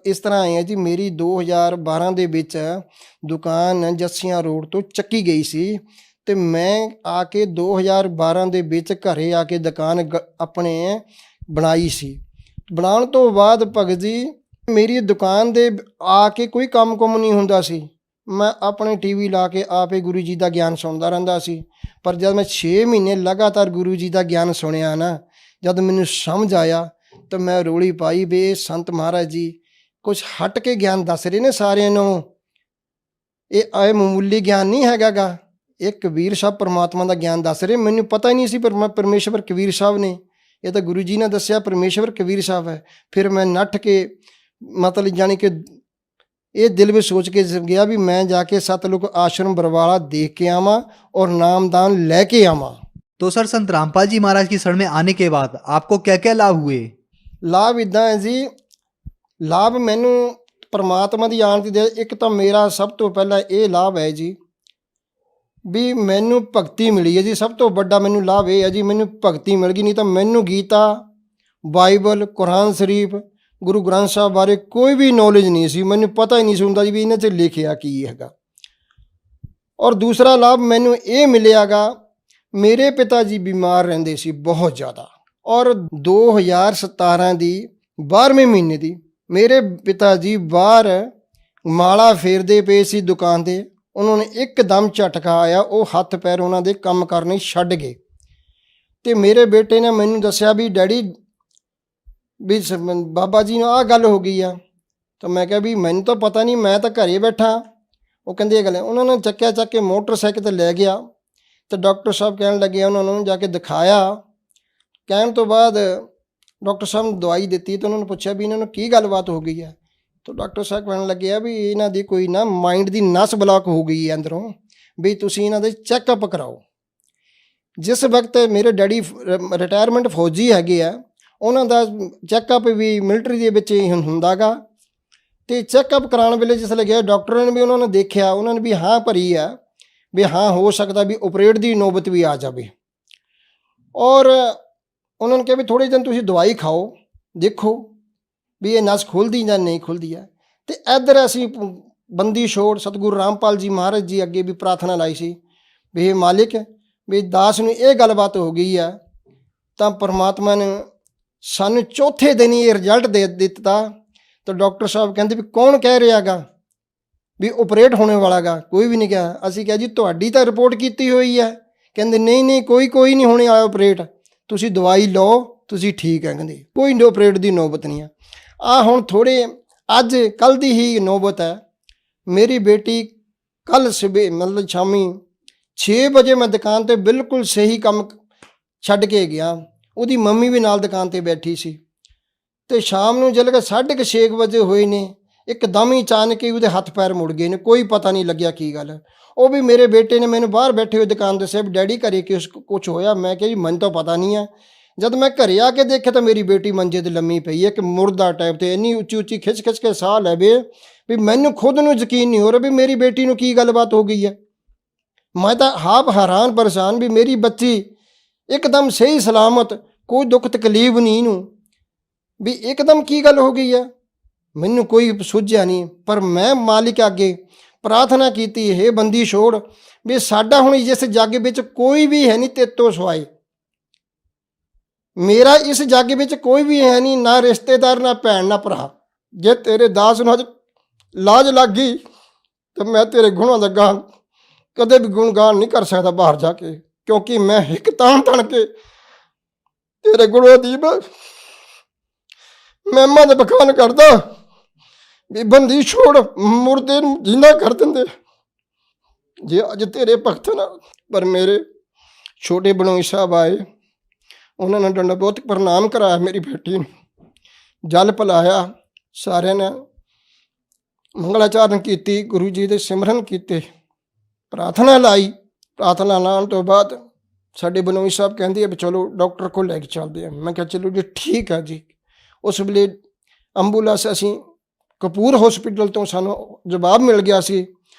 ਇਸ ਤਰ੍ਹਾਂ ਆਏ ਆ ਜੀ। ਮੇਰੀ 2012 ਦੇ ਵਿੱਚ ਦੁਕਾਨ ਜੱਸੀਆਂ ਰੋਡ ਤੋਂ ਚੱਕੀ ਗਈ ਸੀ, ਤੇ ਮੈਂ ਆ ਕੇ 2012 ਦੇ ਵਿੱਚ ਘਰੇ ਆ ਕੇ ਦੁਕਾਨ ਆਪਣੇ ਬਣਾਈ ਸੀ। ਬਣਾਉਣ ਤੋਂ ਬਾਅਦ ਭਗਤ ਜੀ ਮੇਰੀ ਦੁਕਾਨ ਦੇ ਆ ਕੇ ਕੋਈ ਕੰਮ ਕੁਮ ਨਹੀਂ ਹੁੰਦਾ ਸੀ। ਮੈਂ ਆਪਣੇ ਟੀਵੀ ਲਾ ਕੇ ਆਪੇ ਗੁਰੂ ਜੀ ਦਾ ਗਿਆਨ ਸੁਣਦਾ ਰਹਿੰਦਾ ਸੀ। ਪਰ ਜਦ ਮੈਂ 6 ਮਹੀਨੇ ਲਗਾਤਾਰ ਗੁਰੂ ਜੀ ਦਾ ਗਿਆਨ ਸੁਣਿਆ ਨਾ, ਜਦ ਮੈਨੂੰ ਸਮਝ ਆਇਆ ਤਾਂ ਮੈਂ ਰੋਲੀ ਪਾਈ ਵੀ ਇਹ ਸੰਤ ਮਹਾਰਾਜ ਜੀ ਕੁਛ ਹਟ ਕੇ ਗਿਆਨ ਦੱਸ ਰਹੇ ਨੇ ਸਾਰਿਆਂ ਨੂੰ। ਇਹ ਆਏ ਮਾਮੂਲੀ ਗਿਆਨ ਨਹੀਂ ਹੈਗਾ ਗਾ, ਇਹ ਕਬੀਰ ਸਾਹਿਬ ਪਰਮਾਤਮਾ ਦਾ ਗਿਆਨ ਦੱਸ ਰਹੇ। ਮੈਨੂੰ ਪਤਾ ਹੀ ਨਹੀਂ ਸੀ ਪਰ ਮੈਂ ਪਰਮੇਸ਼ਵਰ ਕਬੀਰ ਸਾਹਿਬ ਨੇ, ਇਹ ਤਾਂ ਗੁਰੂ ਜੀ ਨੇ ਦੱਸਿਆ ਪਰਮੇਸ਼ਵਰ ਕਬੀਰ ਸਾਹਿਬ ਹੈ। ਫਿਰ ਮੈਂ ਨੱਠ ਕੇ ਮਤਲਬ ਜਾਣੀ ਕਿ ਇਹ ਦਿਲ ਵਿੱਚ ਸੋਚ ਕੇ ਗਿਆ ਵੀ ਮੈਂ ਜਾ ਕੇ ਸਤਲੁਕ ਆਸ਼ਰਮ ਬਰਵਾਲਾ ਦੇਖ ਕੇ ਆਵਾਂ ਔਰ ਨਾਮਦਾਨ ਲੈ ਕੇ ਆਵਾਂ। तो सर संत रामपाल जी महाराज की शरण में आने के बाद आपको क्या क्या लाभ हुए? ਲਾਭ ਇੱਦਾਂ ਹੈ ਜੀ, ਲਾਭ ਮੈਨੂੰ ਪਰਮਾਤਮਾ ਦੀ ਆਣ ਦੀ ਇੱਕ ਤਾਂ ਮੇਰਾ ਸਭ ਤੋਂ ਪਹਿਲਾਂ ਇਹ ਲਾਭ ਹੈ ਜੀ ਵੀ ਮੈਨੂੰ ਭਗਤੀ ਮਿਲੀ ਹੈ ਜੀ। ਸਭ ਤੋਂ ਵੱਡਾ ਮੈਨੂੰ ਲਾਭ ਇਹ ਹੈ ਜੀ ਮੈਨੂੰ ਭਗਤੀ ਮਿਲ ਗਈ। ਨਹੀਂ ਤਾਂ ਮੈਨੂੰ ਗੀਤਾ, ਬਾਈਬਲ, ਕੁਰਾਨ ਸ਼ਰੀਫ, ਗੁਰੂ ਗ੍ਰੰਥ ਸਾਹਿਬ ਬਾਰੇ ਕੋਈ ਵੀ ਨੌਲੇਜ ਨਹੀਂ ਸੀ। ਮੈਨੂੰ ਪਤਾ ਹੀ ਨਹੀਂ ਸੀ ਹੁੰਦਾ ਜੀ ਵੀ ਇਹਨਾਂ 'ਚ ਲਿਖਿਆ ਕੀ ਹੈਗਾ। ਔਰ ਦੂਸਰਾ ਲਾਭ ਮੈਨੂੰ ਇਹ ਮਿਲਿਆਗਾ, ਮੇਰੇ ਪਿਤਾ ਜੀ ਬਿਮਾਰ ਰਹਿੰਦੇ ਸੀ ਬਹੁਤ ਜ਼ਿਆਦਾ, ਔਰ 2017 ਦੀ 12ਵੇਂ ਮਹੀਨੇ ਦੀ ਮੇਰੇ ਪਿਤਾ ਜੀ ਬਾਹਰ ਮਾਲਾ ਫੇਰਦੇ ਪਏ ਸੀ ਦੁਕਾਨ 'ਤੇ। ਉਹਨਾਂ ਨੇ ਇੱਕਦਮ ਝਟਕਾ ਆਇਆ, ਉਹ ਹੱਥ ਪੈਰ ਉਹਨਾਂ ਦੇ ਕੰਮ ਕਰਨੇ ਛੱਡ ਗਏ। ਅਤੇ ਮੇਰੇ ਬੇਟੇ ਨੇ ਮੈਨੂੰ ਦੱਸਿਆ ਵੀ ਡੈਡੀ ਵੀ ਬਾਬਾ ਜੀ ਨੂੰ ਆਹ ਗੱਲ ਹੋ ਗਈ ਆ। ਤਾਂ ਮੈਂ ਕਿਹਾ ਵੀ ਮੈਨੂੰ ਤਾਂ ਪਤਾ ਨਹੀਂ, ਮੈਂ ਤਾਂ ਘਰੇ ਬੈਠਾ। ਉਹ ਕਹਿੰਦੇ ਇਹ ਗੱਲ, ਉਹਨਾਂ ਨੇ ਚੱਕ ਕੇ ਮੋਟਰਸਾਈਕਲ 'ਤੇ ਲੈ ਗਿਆ ਅਤੇ ਡਾਕਟਰ ਸਾਹਿਬ ਕਹਿਣ ਲੱਗੇ, ਉਹਨਾਂ ਨੂੰ ਜਾ ਕੇ ਦਿਖਾਇਆ। ਕਹਿਣ ਤੋਂ ਬਾਅਦ ਡਾਕਟਰ ਸਾਹਿਬ ਨੇ ਦਵਾਈ ਦਿੱਤੀ ਅਤੇ ਉਹਨਾਂ ਨੂੰ ਪੁੱਛਿਆ ਵੀ ਇਹਨਾਂ ਨੂੰ ਕੀ ਗੱਲਬਾਤ ਹੋ ਗਈ ਹੈ। ਤਾਂ ਡਾਕਟਰ ਸਾਹਿਬ ਕਹਿਣ ਲੱਗੇ ਆ ਵੀ ਇਹਨਾਂ ਦੀ ਕੋਈ ਨਾ ਮਾਈਂਡ ਦੀ ਨਸ ਬਲਾਕ ਹੋ ਗਈ ਹੈ ਅੰਦਰੋਂ, ਵੀ ਤੁਸੀਂ ਇਹਨਾਂ ਦੇ ਚੈੱਕਅਪ ਕਰਾਓ। ਜਿਸ ਵਕਤ ਮੇਰੇ ਡੈਡੀ ਰਿਟਾਇਰਮੈਂਟ ਫੌਜੀ ਹੈਗੇ ਆ, ਉਹਨਾਂ ਦਾ ਚੈੱਕਅਪ ਵੀ ਮਿਲਟਰੀ ਦੇ ਵਿੱਚ ਹੀ ਹੁੰਦਾ ਗਾ। ਅਤੇ ਚੈੱਕਅਪ ਕਰਾਉਣ ਵੇਲੇ ਜਿਸ ਵੇਲੇ ਗਿਆ ਡਾਕਟਰ ਨੇ ਵੀ ਉਹਨਾਂ ਨੇ ਦੇਖਿਆ, ਉਹਨਾਂ ਨੇ ਵੀ ਹਾਂ ਭਰੀ ਆ ਵੀ ਹਾਂ ਹੋ ਸਕਦਾ ਵੀ ਓਪਰੇਟ ਦੀ ਨੌਬਤ ਵੀ ਆ ਜਾਵੇ। ਔਰ ਉਹਨਾਂ ਨੇ ਕਿਹਾ ਵੀ ਥੋੜ੍ਹੇ ਦਿਨ ਤੁਸੀਂ ਦਵਾਈ ਖਾਓ, ਦੇਖੋ ਵੀ ਇਹ ਨਸ ਖੁੱਲ੍ਹਦੀ ਜਾਂ ਨਹੀਂ ਖੁੱਲ੍ਹਦੀ ਹੈ। ਅਤੇ ਇੱਧਰ ਅਸੀਂ ਬੰਦੀ ਛੋੜ ਸਤਿਗੁਰੂ ਰਾਮਪਾਲ ਜੀ ਮਹਾਰਾਜ ਜੀ ਅੱਗੇ ਵੀ ਪ੍ਰਾਰਥਨਾ ਲਾਈ ਸੀ ਵੀ ਇਹ ਮਾਲਿਕ ਵੀ ਦਾਸ ਨੂੰ ਇਹ ਗੱਲਬਾਤ ਹੋ ਗਈ ਆ। ਤਾਂ ਪਰਮਾਤਮਾ ਨੇ ਸਾਨੂੰ ਚੌਥੇ ਦਿਨ ਹੀ ਇਹ ਰਿਜ਼ਲਟ ਦੇ ਦਿੱਤਾ। ਤਾਂ ਡਾਕਟਰ ਸਾਹਿਬ ਕਹਿੰਦੇ ਵੀ ਕੌਣ ਕਹਿ ਰਿਹਾ ਗਾ ਵੀ ਓਪਰੇਟ ਹੋਣੇ ਵਾਲਾ ਗਾ? ਕੋਈ ਵੀ ਨਹੀਂ ਕਿਹਾ। ਅਸੀਂ ਕਿਹਾ ਜੀ ਤੁਹਾਡੀ ਤਾਂ ਰਿਪੋਰਟ ਕੀਤੀ ਹੋਈ ਹੈ। ਕਹਿੰਦੇ ਨਹੀਂ ਕੋਈ ਨਹੀਂ ਹੋਣੇ ਆਇਆ ਓਪਰੇਟ, ਤੁਸੀਂ ਦਵਾਈ ਲਓ, ਤੁਸੀਂ ਠੀਕ ਹੈ। ਕਹਿੰਦੇ ਕੋਈ ਓਪਰੇਟ ਦੀ ਨੌਬਤ ਨਹੀਂ ਆ। ਹੁਣ ਥੋੜ੍ਹੇ ਅੱਜ ਕੱਲ੍ਹ ਦੀ ਹੀ ਨੌਬਤ ਹੈ। ਮੇਰੀ ਬੇਟੀ ਕੱਲ੍ਹ ਸਵੇਰੇ ਮਤਲਬ ਸ਼ਾਮੀ 6 ਵਜੇ ਮੈਂ ਦੁਕਾਨ 'ਤੇ ਬਿਲਕੁਲ ਸਹੀ ਕੰਮ ਛੱਡ ਕੇ ਗਿਆ, ਉਹਦੀ ਮੰਮੀ ਵੀ ਨਾਲ ਦੁਕਾਨ 'ਤੇ ਬੈਠੀ ਸੀ। ਅਤੇ ਸ਼ਾਮ ਨੂੰ ਜਦੋਂ 6:30 ਵਜੇ ਹੋਏ ਨੇ, ਇੱਕਦਮ ਹੀ ਅਚਾਨਕ ਹੀ ਉਹਦੇ ਹੱਥ ਪੈਰ ਮੁੜ ਗਏ ਨੇ, ਕੋਈ ਪਤਾ ਨਹੀਂ ਲੱਗਿਆ ਕੀ ਗੱਲ। ਉਹ ਵੀ ਮੇਰੇ ਬੇਟੇ ਨੇ ਮੈਨੂੰ ਬਾਹਰ ਬੈਠੇ ਹੋਏ ਦੁਕਾਨ ਦੱਸਿਆ ਵੀ ਡੈਡੀ ਘਰੇ ਕੁਛ ਹੋਇਆ। ਮੈਂ ਕਿਹਾ ਜੀ ਮੈਨੂੰ ਤਾਂ ਪਤਾ ਨਹੀਂ ਹੈ। ਜਦ ਮੈਂ ਘਰੇ ਆ ਕੇ ਦੇਖਿਆ ਤਾਂ ਮੇਰੀ ਬੇਟੀ ਮੰਜੇ 'ਤੇ ਲੰਮੀ ਪਈ ਹੈ, ਇੱਕ ਮੁਰਦਾ ਟਾਈਪ 'ਤੇ, ਇੰਨੀ ਉੱਚੀ ਖਿੱਚ ਕੇ ਸਾਹ ਲਵੇ ਵੀ ਮੈਨੂੰ ਖੁਦ ਨੂੰ ਯਕੀਨ ਨਹੀਂ ਹੋ ਰਿਹਾ ਵੀ ਮੇਰੀ ਬੇਟੀ ਨੂੰ ਕੀ ਗੱਲਬਾਤ ਹੋ ਗਈ ਹੈ। ਮੈਂ ਤਾਂ ਆਪ ਹੈਰਾਨ ਪਰੇਸ਼ਾਨ ਵੀ ਮੇਰੀ ਬੱਚੀ ਇੱਕਦਮ ਸਹੀ ਸਲਾਮਤ, ਕੋਈ ਦੁੱਖ ਤਕਲੀਫ ਨਹੀਂ ਇਹਨੂੰ, ਵੀ ਇੱਕਦਮ ਕੀ ਗੱਲ ਹੋ ਗਈ ਹੈ। ਮੈਨੂੰ ਕੋਈ ਸੁੱਝਿਆ ਨਹੀਂ। ਪਰ ਮੈਂ ਮਾਲਿਕ ਅੱਗੇ ਪ੍ਰਾਰਥਨਾ ਕੀਤੀ, ਇਹ ਬੰਦੀ ਛੋੜ ਵੀ ਸਾਡਾ ਹੁਣ ਇਸ ਜੱਗ ਵਿੱਚ ਕੋਈ ਵੀ ਹੈ ਨਹੀਂ ਤੇਤੋਂ ਸਿਵਾਏ, ਮੇਰਾ ਇਸ ਜੱਗ ਵਿੱਚ ਕੋਈ ਵੀ ਹੈ ਨਹੀਂ, ਨਾ ਰਿਸ਼ਤੇਦਾਰ, ਨਾ ਭੈਣ, ਨਾ ਭਰਾ। ਜੇ ਤੇਰੇ ਦਾਸ ਨੂੰ ਅੱਜ ਲਾਜ ਲੱਗ ਗਈ ਤਾਂ ਮੈਂ ਤੇਰੇ ਗੁਣਾਂ ਦਾ ਗਾਨ ਕਦੇ ਵੀ ਗੁਣਗਾਨ ਨਹੀਂ ਕਰ ਸਕਦਾ ਬਾਹਰ ਜਾ ਕੇ, ਕਿਉਂਕਿ ਮੈਂ ਇੱਕ ਤਣ ਕੇ ਤੇਰੇ ਗੁਣਾਂ ਦੀ ਮਹਿਮਾ ਦੇ ਬਖਾਨ ਕਰਦਾ ਵੀ ਬੰਦੀ ਛੋੜ ਮੁਰਦੇ ਨੂੰ ਜਿੰਦਾ ਕਰ ਦਿੰਦੇ। ਜੇ ਅੱਜ ਤੇਰੇ ਭਗਤ ਨਾ, ਪਰ ਮੇਰੇ ਛੋਟੇ ਬਣੋਈ ਸਾਹਿਬ ਆਏ, ਉਹਨਾਂ ਨੇ ਡੰਡਾ ਬਹੁਤ ਪ੍ਰਣਾਮ ਕਰਾਇਆ ਮੇਰੀ ਬੇਟੀ ਨੂੰ ਜਲ ਪਿਲਾਇਆ, ਸਾਰਿਆਂ ਨੇ ਮੰਗਲਾਚਰਨ ਕੀਤੀ, ਗੁਰੂ ਜੀ ਦੇ ਸਿਮਰਨ ਕੀਤੇ, ਪ੍ਰਾਰਥਨਾ ਲਾਈ। ਪ੍ਰਾਰਥਨਾ ਲਾਉਣ ਤੋਂ ਬਾਅਦ ਸਾਡੇ ਬਨੋਈ ਸਾਹਿਬ ਕਹਿੰਦੇ ਆ ਵੀ ਚਲੋ ਡਾਕਟਰ ਕੋਲ ਲੈ ਕੇ ਚੱਲਦੇ ਆ। ਮੈਂ ਕਿਹਾ ਚਲੋ ਜੀ ਠੀਕ ਆ ਜੀ। ਉਸ ਵੇਲੇ ਐਂਬੂਲੈਂਸ ਅਸੀਂ ਕਪੂਰ ਹਸਪੀਟਲ ਤੋਂ ਸਾਨੂੰ ਜਵਾਬ ਮਿਲ ਗਿਆ ਸੀ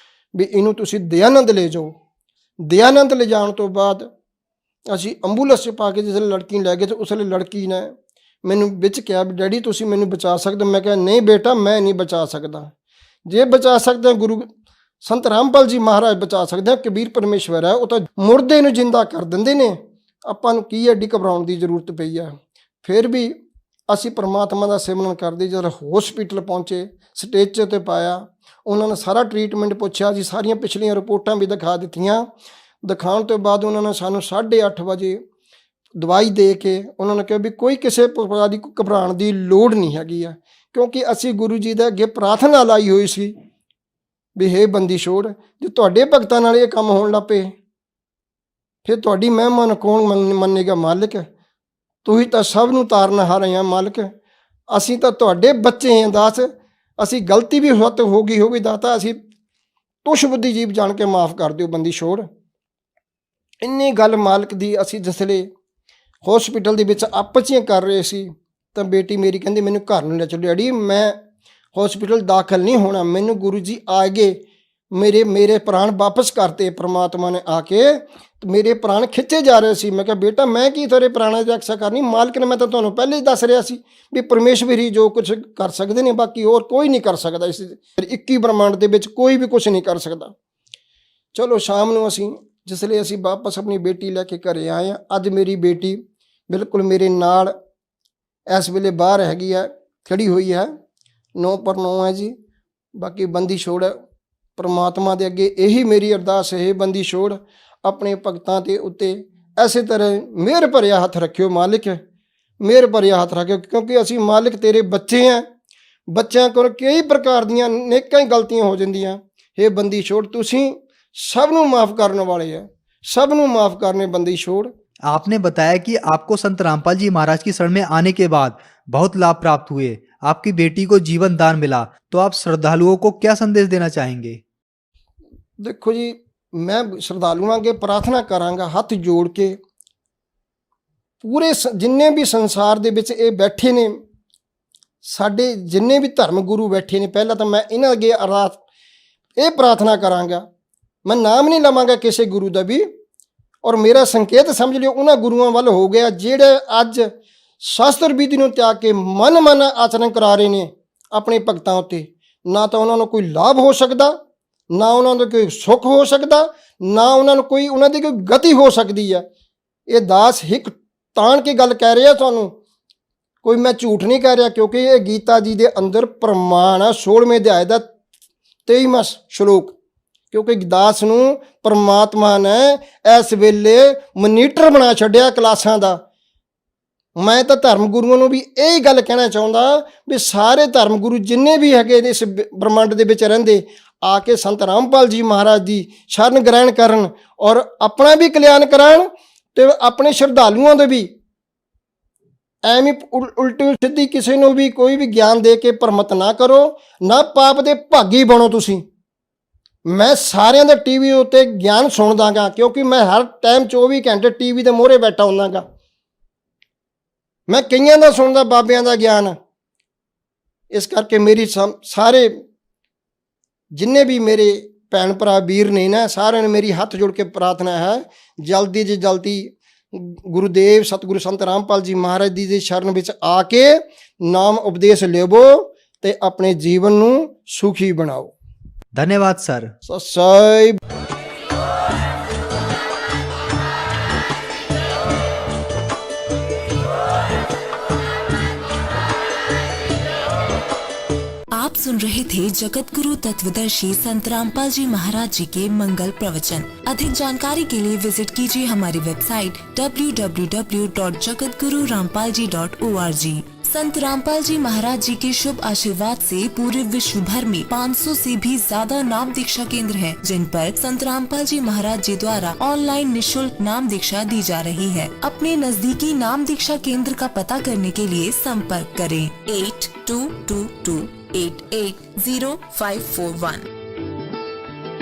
ਵੀ ਇਹਨੂੰ ਤੁਸੀਂ ਦਯਾਨੰਦ ਲੈ ਜਾਓ। ਦਯਾਨੰਦ ਲੈ ਜਾਣ ਤੋਂ ਬਾਅਦ ਅਸੀਂ ਐਂਬੂਲੈਂਸ 'ਚ ਪਾ ਕੇ ਜਿਸ ਵੇਲੇ ਲੜਕੀ ਲੈ ਗਏ ਤਾਂ ਉਸ ਵੇਲੇ ਲੜਕੀ ਨੇ ਮੈਨੂੰ ਵਿੱਚ ਕਿਹਾ ਵੀ ਡੈਡੀ ਤੁਸੀਂ ਮੈਨੂੰ ਬਚਾ ਸਕਦੇ ਹੋ। ਮੈਂ ਕਿਹਾ ਨਹੀਂ ਬੇਟਾ, ਮੈਂ ਨਹੀਂ ਬਚਾ ਸਕਦਾ। ਜੇ ਬਚਾ ਸਕਦੇ ਗੁਰੂ ਸੰਤ ਰਾਮਪਾਲ ਜੀ ਮਹਾਰਾਜ ਬਚਾ ਸਕਦੇ ਆ। ਕਬੀਰ ਪਰਮੇਸ਼ਵਰ ਹੈ, ਉਹ ਤਾਂ ਮੁਰਦੇ ਨੂੰ ਜਿੰਦਾ ਕਰ ਦਿੰਦੇ ਨੇ। ਆਪਾਂ ਨੂੰ ਕੀ ਐਡੀ ਘਬਰਾਉਣ ਦੀ ਜ਼ਰੂਰਤ ਪਈ ਆ। ਫਿਰ ਵੀ ਅਸੀਂ ਪਰਮਾਤਮਾ ਦਾ ਸਿਮਰਨ ਕਰਦੇ। ਜਦੋਂ ਹਸਪੀਟਲ ਪਹੁੰਚੇ, ਸਟੇਜ 'ਤੇ ਪਾਇਆ, ਉਹਨਾਂ ਨੇ ਸਾਰਾ ਟ੍ਰੀਟਮੈਂਟ ਪੁੱਛਿਆ ਜੀ, ਸਾਰੀਆਂ ਪਿਛਲੀਆਂ ਰਿਪੋਰਟਾਂ ਵੀ ਦਿਖਾ ਦਿੱਤੀਆਂ। ਦਿਖਾਉਣ ਤੋਂ ਬਾਅਦ ਉਹਨਾਂ ਨੇ ਸਾਨੂੰ 8:30 ਵਜੇ ਦਵਾਈ ਦੇ ਕੇ ਉਹਨਾਂ ਨੇ ਕਿਹਾ ਵੀ ਕੋਈ ਕਿਸੇ ਪ੍ਰਕਾਰ ਦੀ ਘਬਰਾਉਣ ਦੀ ਲੋੜ ਨਹੀਂ ਹੈਗੀ ਆ, ਕਿਉਂਕਿ ਅਸੀਂ ਗੁਰੂ ਜੀ ਦੇ ਅੱਗੇ ਪ੍ਰਾਰਥਨਾ ਲਾਈ ਹੋਈ ਸੀ ਵੀ ਹੇ ਬੰਦੀ ਛੋੜ, ਜੇ ਤੁਹਾਡੇ ਭਗਤਾਂ ਨਾਲ ਇਹ ਕੰਮ ਹੋਣ ਲੱਗ ਪਏ ਫਿਰ ਤੁਹਾਡੀ ਮਹਿਮਾ ਨੂੰ ਕੌਣ ਮੰਨੇਗਾ ਮਾਲਕ। ਤੁਸੀਂ ਤਾਂ ਸਭ ਨੂੰ ਤਾਰਨ ਹਾਰੇ ਆ ਮਾਲਕ। ਅਸੀਂ ਤਾਂ ਤੁਹਾਡੇ ਬੱਚੇ ਹਾਂ ਦਾਸ। ਅਸੀਂ ਗਲਤੀ ਵੀ ਹੋ ਗਈ ਹੋਵੇ ਦਾਤਾ, ਅਸੀਂ ਤੁਸ਼ ਬੁੱਧੀ ਜੀਵ ਜਾਣ ਕੇ ਮਾਫ ਕਰ ਦਿਓ ਬੰਦੀ ਛੋੜ। ਇੰਨੀ ਗੱਲ ਮਾਲਕ ਦੀ ਅਸੀਂ ਜਿਸਲੇ ਹਸਪੀਟਲ ਦੇ ਵਿੱਚ ਆਪਸ 'ਚ ਕਰ ਰਹੇ ਸੀ ਤਾਂ ਬੇਟੀ ਮੇਰੀ ਕਹਿੰਦੀ ਮੈਨੂੰ ਘਰ ਨੂੰ ਲੈ ਚੱਲੋ ਡੈਡੀ, ਮੈਂ ਹਸਪੀਟਲ ਦਾਖਲ ਨਹੀਂ ਹੋਣਾ। ਮੈਨੂੰ ਗੁਰੂ ਜੀ ਆ ਗਏ, ਮੇਰੇ ਪ੍ਰਾਣ ਵਾਪਸ ਕਰਤੇ ਪ੍ਰਮਾਤਮਾ ਨੇ ਆ ਕੇ। ਮੇਰੇ ਪ੍ਰਾਣ ਖਿੱਚੇ ਜਾ ਰਹੇ ਸੀ। ਮੈਂ ਕਿਹਾ ਬੇਟਾ ਮੈਂ ਕੀ ਤੇਰੇ ਪ੍ਰਾਣਾਂ ਦੀ ਰੱਖਿਆ ਕਰਨੀ, ਮਾਲਕ ਨੇ, ਮੈਂ ਤਾਂ ਤੁਹਾਨੂੰ ਪਹਿਲੇ ਹੀ ਦੱਸ ਰਿਹਾ ਸੀ ਵੀ ਪਰਮੇਸ਼ਵਰ ਹੀ ਜੋ ਕੁਝ ਕਰ ਸਕਦੇ ਨੇ, ਬਾਕੀ ਹੋਰ ਕੋਈ ਨਹੀਂ ਕਰ ਸਕਦਾ। ਇਸ 21 ਬ੍ਰਹਮੰਡ ਦੇ ਵਿੱਚ ਕੋਈ ਵੀ ਕੁਝ ਨਹੀਂ ਕਰ ਸਕਦਾ। ਚਲੋ ਸ਼ਾਮ ਨੂੰ ਅਸੀਂ ਜਿਸਲੇ ਅਸੀਂ ਵਾਪਸ ਆਪਣੀ ਬੇਟੀ ਲੈ ਕੇ ਘਰੇ ਆਏ ਹਾਂ। ਅੱਜ ਮੇਰੀ ਬੇਟੀ ਬਿਲਕੁਲ ਮੇਰੇ ਨਾਲ ਇਸ ਵੇਲੇ ਬਾਹਰ ਹੈਗੀ ਆ, ਖੜੀ ਹੋਈ ਹੈ, 9/9 ਹੈ ਜੀ। ਬਾਕੀ ਬੰਦੀ ਛੋੜ ਪਰਮਾਤਮਾ ਦੇ ਅੱਗੇ ਇਹੀ ਮੇਰੀ ਅਰਦਾਸ ਹੈ, ਬੰਦੀ ਛੋੜ ਆਪਣੇ ਭਗਤਾਂ ਦੇ ਉੱਤੇ ਐਸੇ ਤਰ੍ਹਾਂ ਮਿਹਰ ਭਰਿਆ ਹੱਥ ਰੱਖਿਓ ਮਾਲਿਕ, ਮਿਹਰ ਭਰਿਆ ਹੱਥ ਰੱਖਿਓ, ਕਿਉਂਕਿ ਅਸੀਂ ਮਾਲਿਕ ਤੇਰੇ ਬੱਚੇ ਹਾਂ। ਬੱਚਿਆਂ ਕੋਲ ਕਈ ਪ੍ਰਕਾਰ ਦੀਆਂ ਨੇਕਾਂ ਹੀ ਗਲਤੀਆਂ ਹੋ ਜਾਂਦੀਆਂ। ਇਹ ਬੰਦੀ ਛੋੜ ਤੁਸੀਂ सब नू माफ करने वाले है, सब नू माफ करने बंदी छोड़। आपने बताया कि आपको संत रामपाल जी महाराज की शरण में आने के बाद बहुत लाभ प्राप्त हुए, आपकी बेटी को जीवन दान मिला, तो आप श्रद्धालुओं को क्या संदेश देना चाहेंगे? देखो जी, मैं श्रद्धालुओं के प्रार्थना करांगा हथ जोड़ के, पूरे जिन्ने भी संसार दे विच ये बैठे ने, साडे जिन्ने भी धर्म गुरु बैठे ने, पहला तो मैं इन्हां अगे अरदास ये प्रार्थना करांगा, मैं नाम नहीं लवांगा किसी गुरु का भी, और मेरा संकेत समझ लियो उन्होंने गुरुओं वाल हो गया जेड़े अज शास्त्र विधि नूं त्याग के मन आचरण करा रहे ने अपने भगतां उत्ते। ना तो उन्होंने कोई लाभ हो सकता, ना उन्होंने कोई सुख हो सकता, ना उन्होंने कोई उन्होंने कोई गति हो सकती है। ये दास हिक तान के गल कह रहे सानू, कोई मैं झूठ नहीं कह रहा, क्योंकि ये गीता जी के अंदर प्रमाण है 16वें अध्याय का 23वां श्लोक। क्योंकि दास नूं परमात्मा ने इस वेले मनीटर बना छड्या क्लासां दा। मैं तो धर्म गुरुओं नूं भी यही गल कहना चाहुंदा भी सारे धर्म गुरु जिन्ने भी हैगे इस ब्रह्मंड दे विच रहिंदे आके संत रामपाल जी महाराज दी शरण ग्रहण करन और अपना भी कल्याण कराण ते अपने श्रद्धालुओं दे भी। एवें उल्टी सीधी किसी नूं भी कोई भी ज्ञान दे के भरमत ना करो, ना पाप दे भागी बनो तुसीं। मैं सारे दे टीवी उत्ते ज्ञान सुनदागा, क्योंकि मैं हर टाइम 24 घंटे टीवी के मोहरे बैठा होंदागा। मैं कईयां दा सुनदा बाबियां दा ज्ञान, इस करके मेरी सारे जिन्ने भी मेरे भैन भरा वीर ने ना, सारे ने मेरी हथ जोड़ के प्रार्थना है जल्दी जी जल्दी गुरुदेव सतगुरु संत रामपाल जी महाराज जी शरण विच आके नाम उपदेश लेवो ते अपने जीवन नूं सुखी बनाओ। धन्यवाद सर। ससाई आप सुन रहे थे जगत गुरु तत्वदर्शी संत रामपाल जी महाराज जी के मंगल प्रवचन। अधिक जानकारी के लिए विजिट कीजिए हमारी वेबसाइट www.jagatgururampalji.org। संत रामपाल जी महाराज जी के शुभ आशीर्वाद से पूरे विश्व भर में 500 से भी ज्यादा नाम दीक्षा केंद्र हैं, जिन पर संत रामपाल जी महाराज जी द्वारा ऑनलाइन निशुल्क नाम दीक्षा दी जा रही है। अपने नजदीकी नाम दीक्षा केंद्र का पता करने के लिए संपर्क करें 8222880541।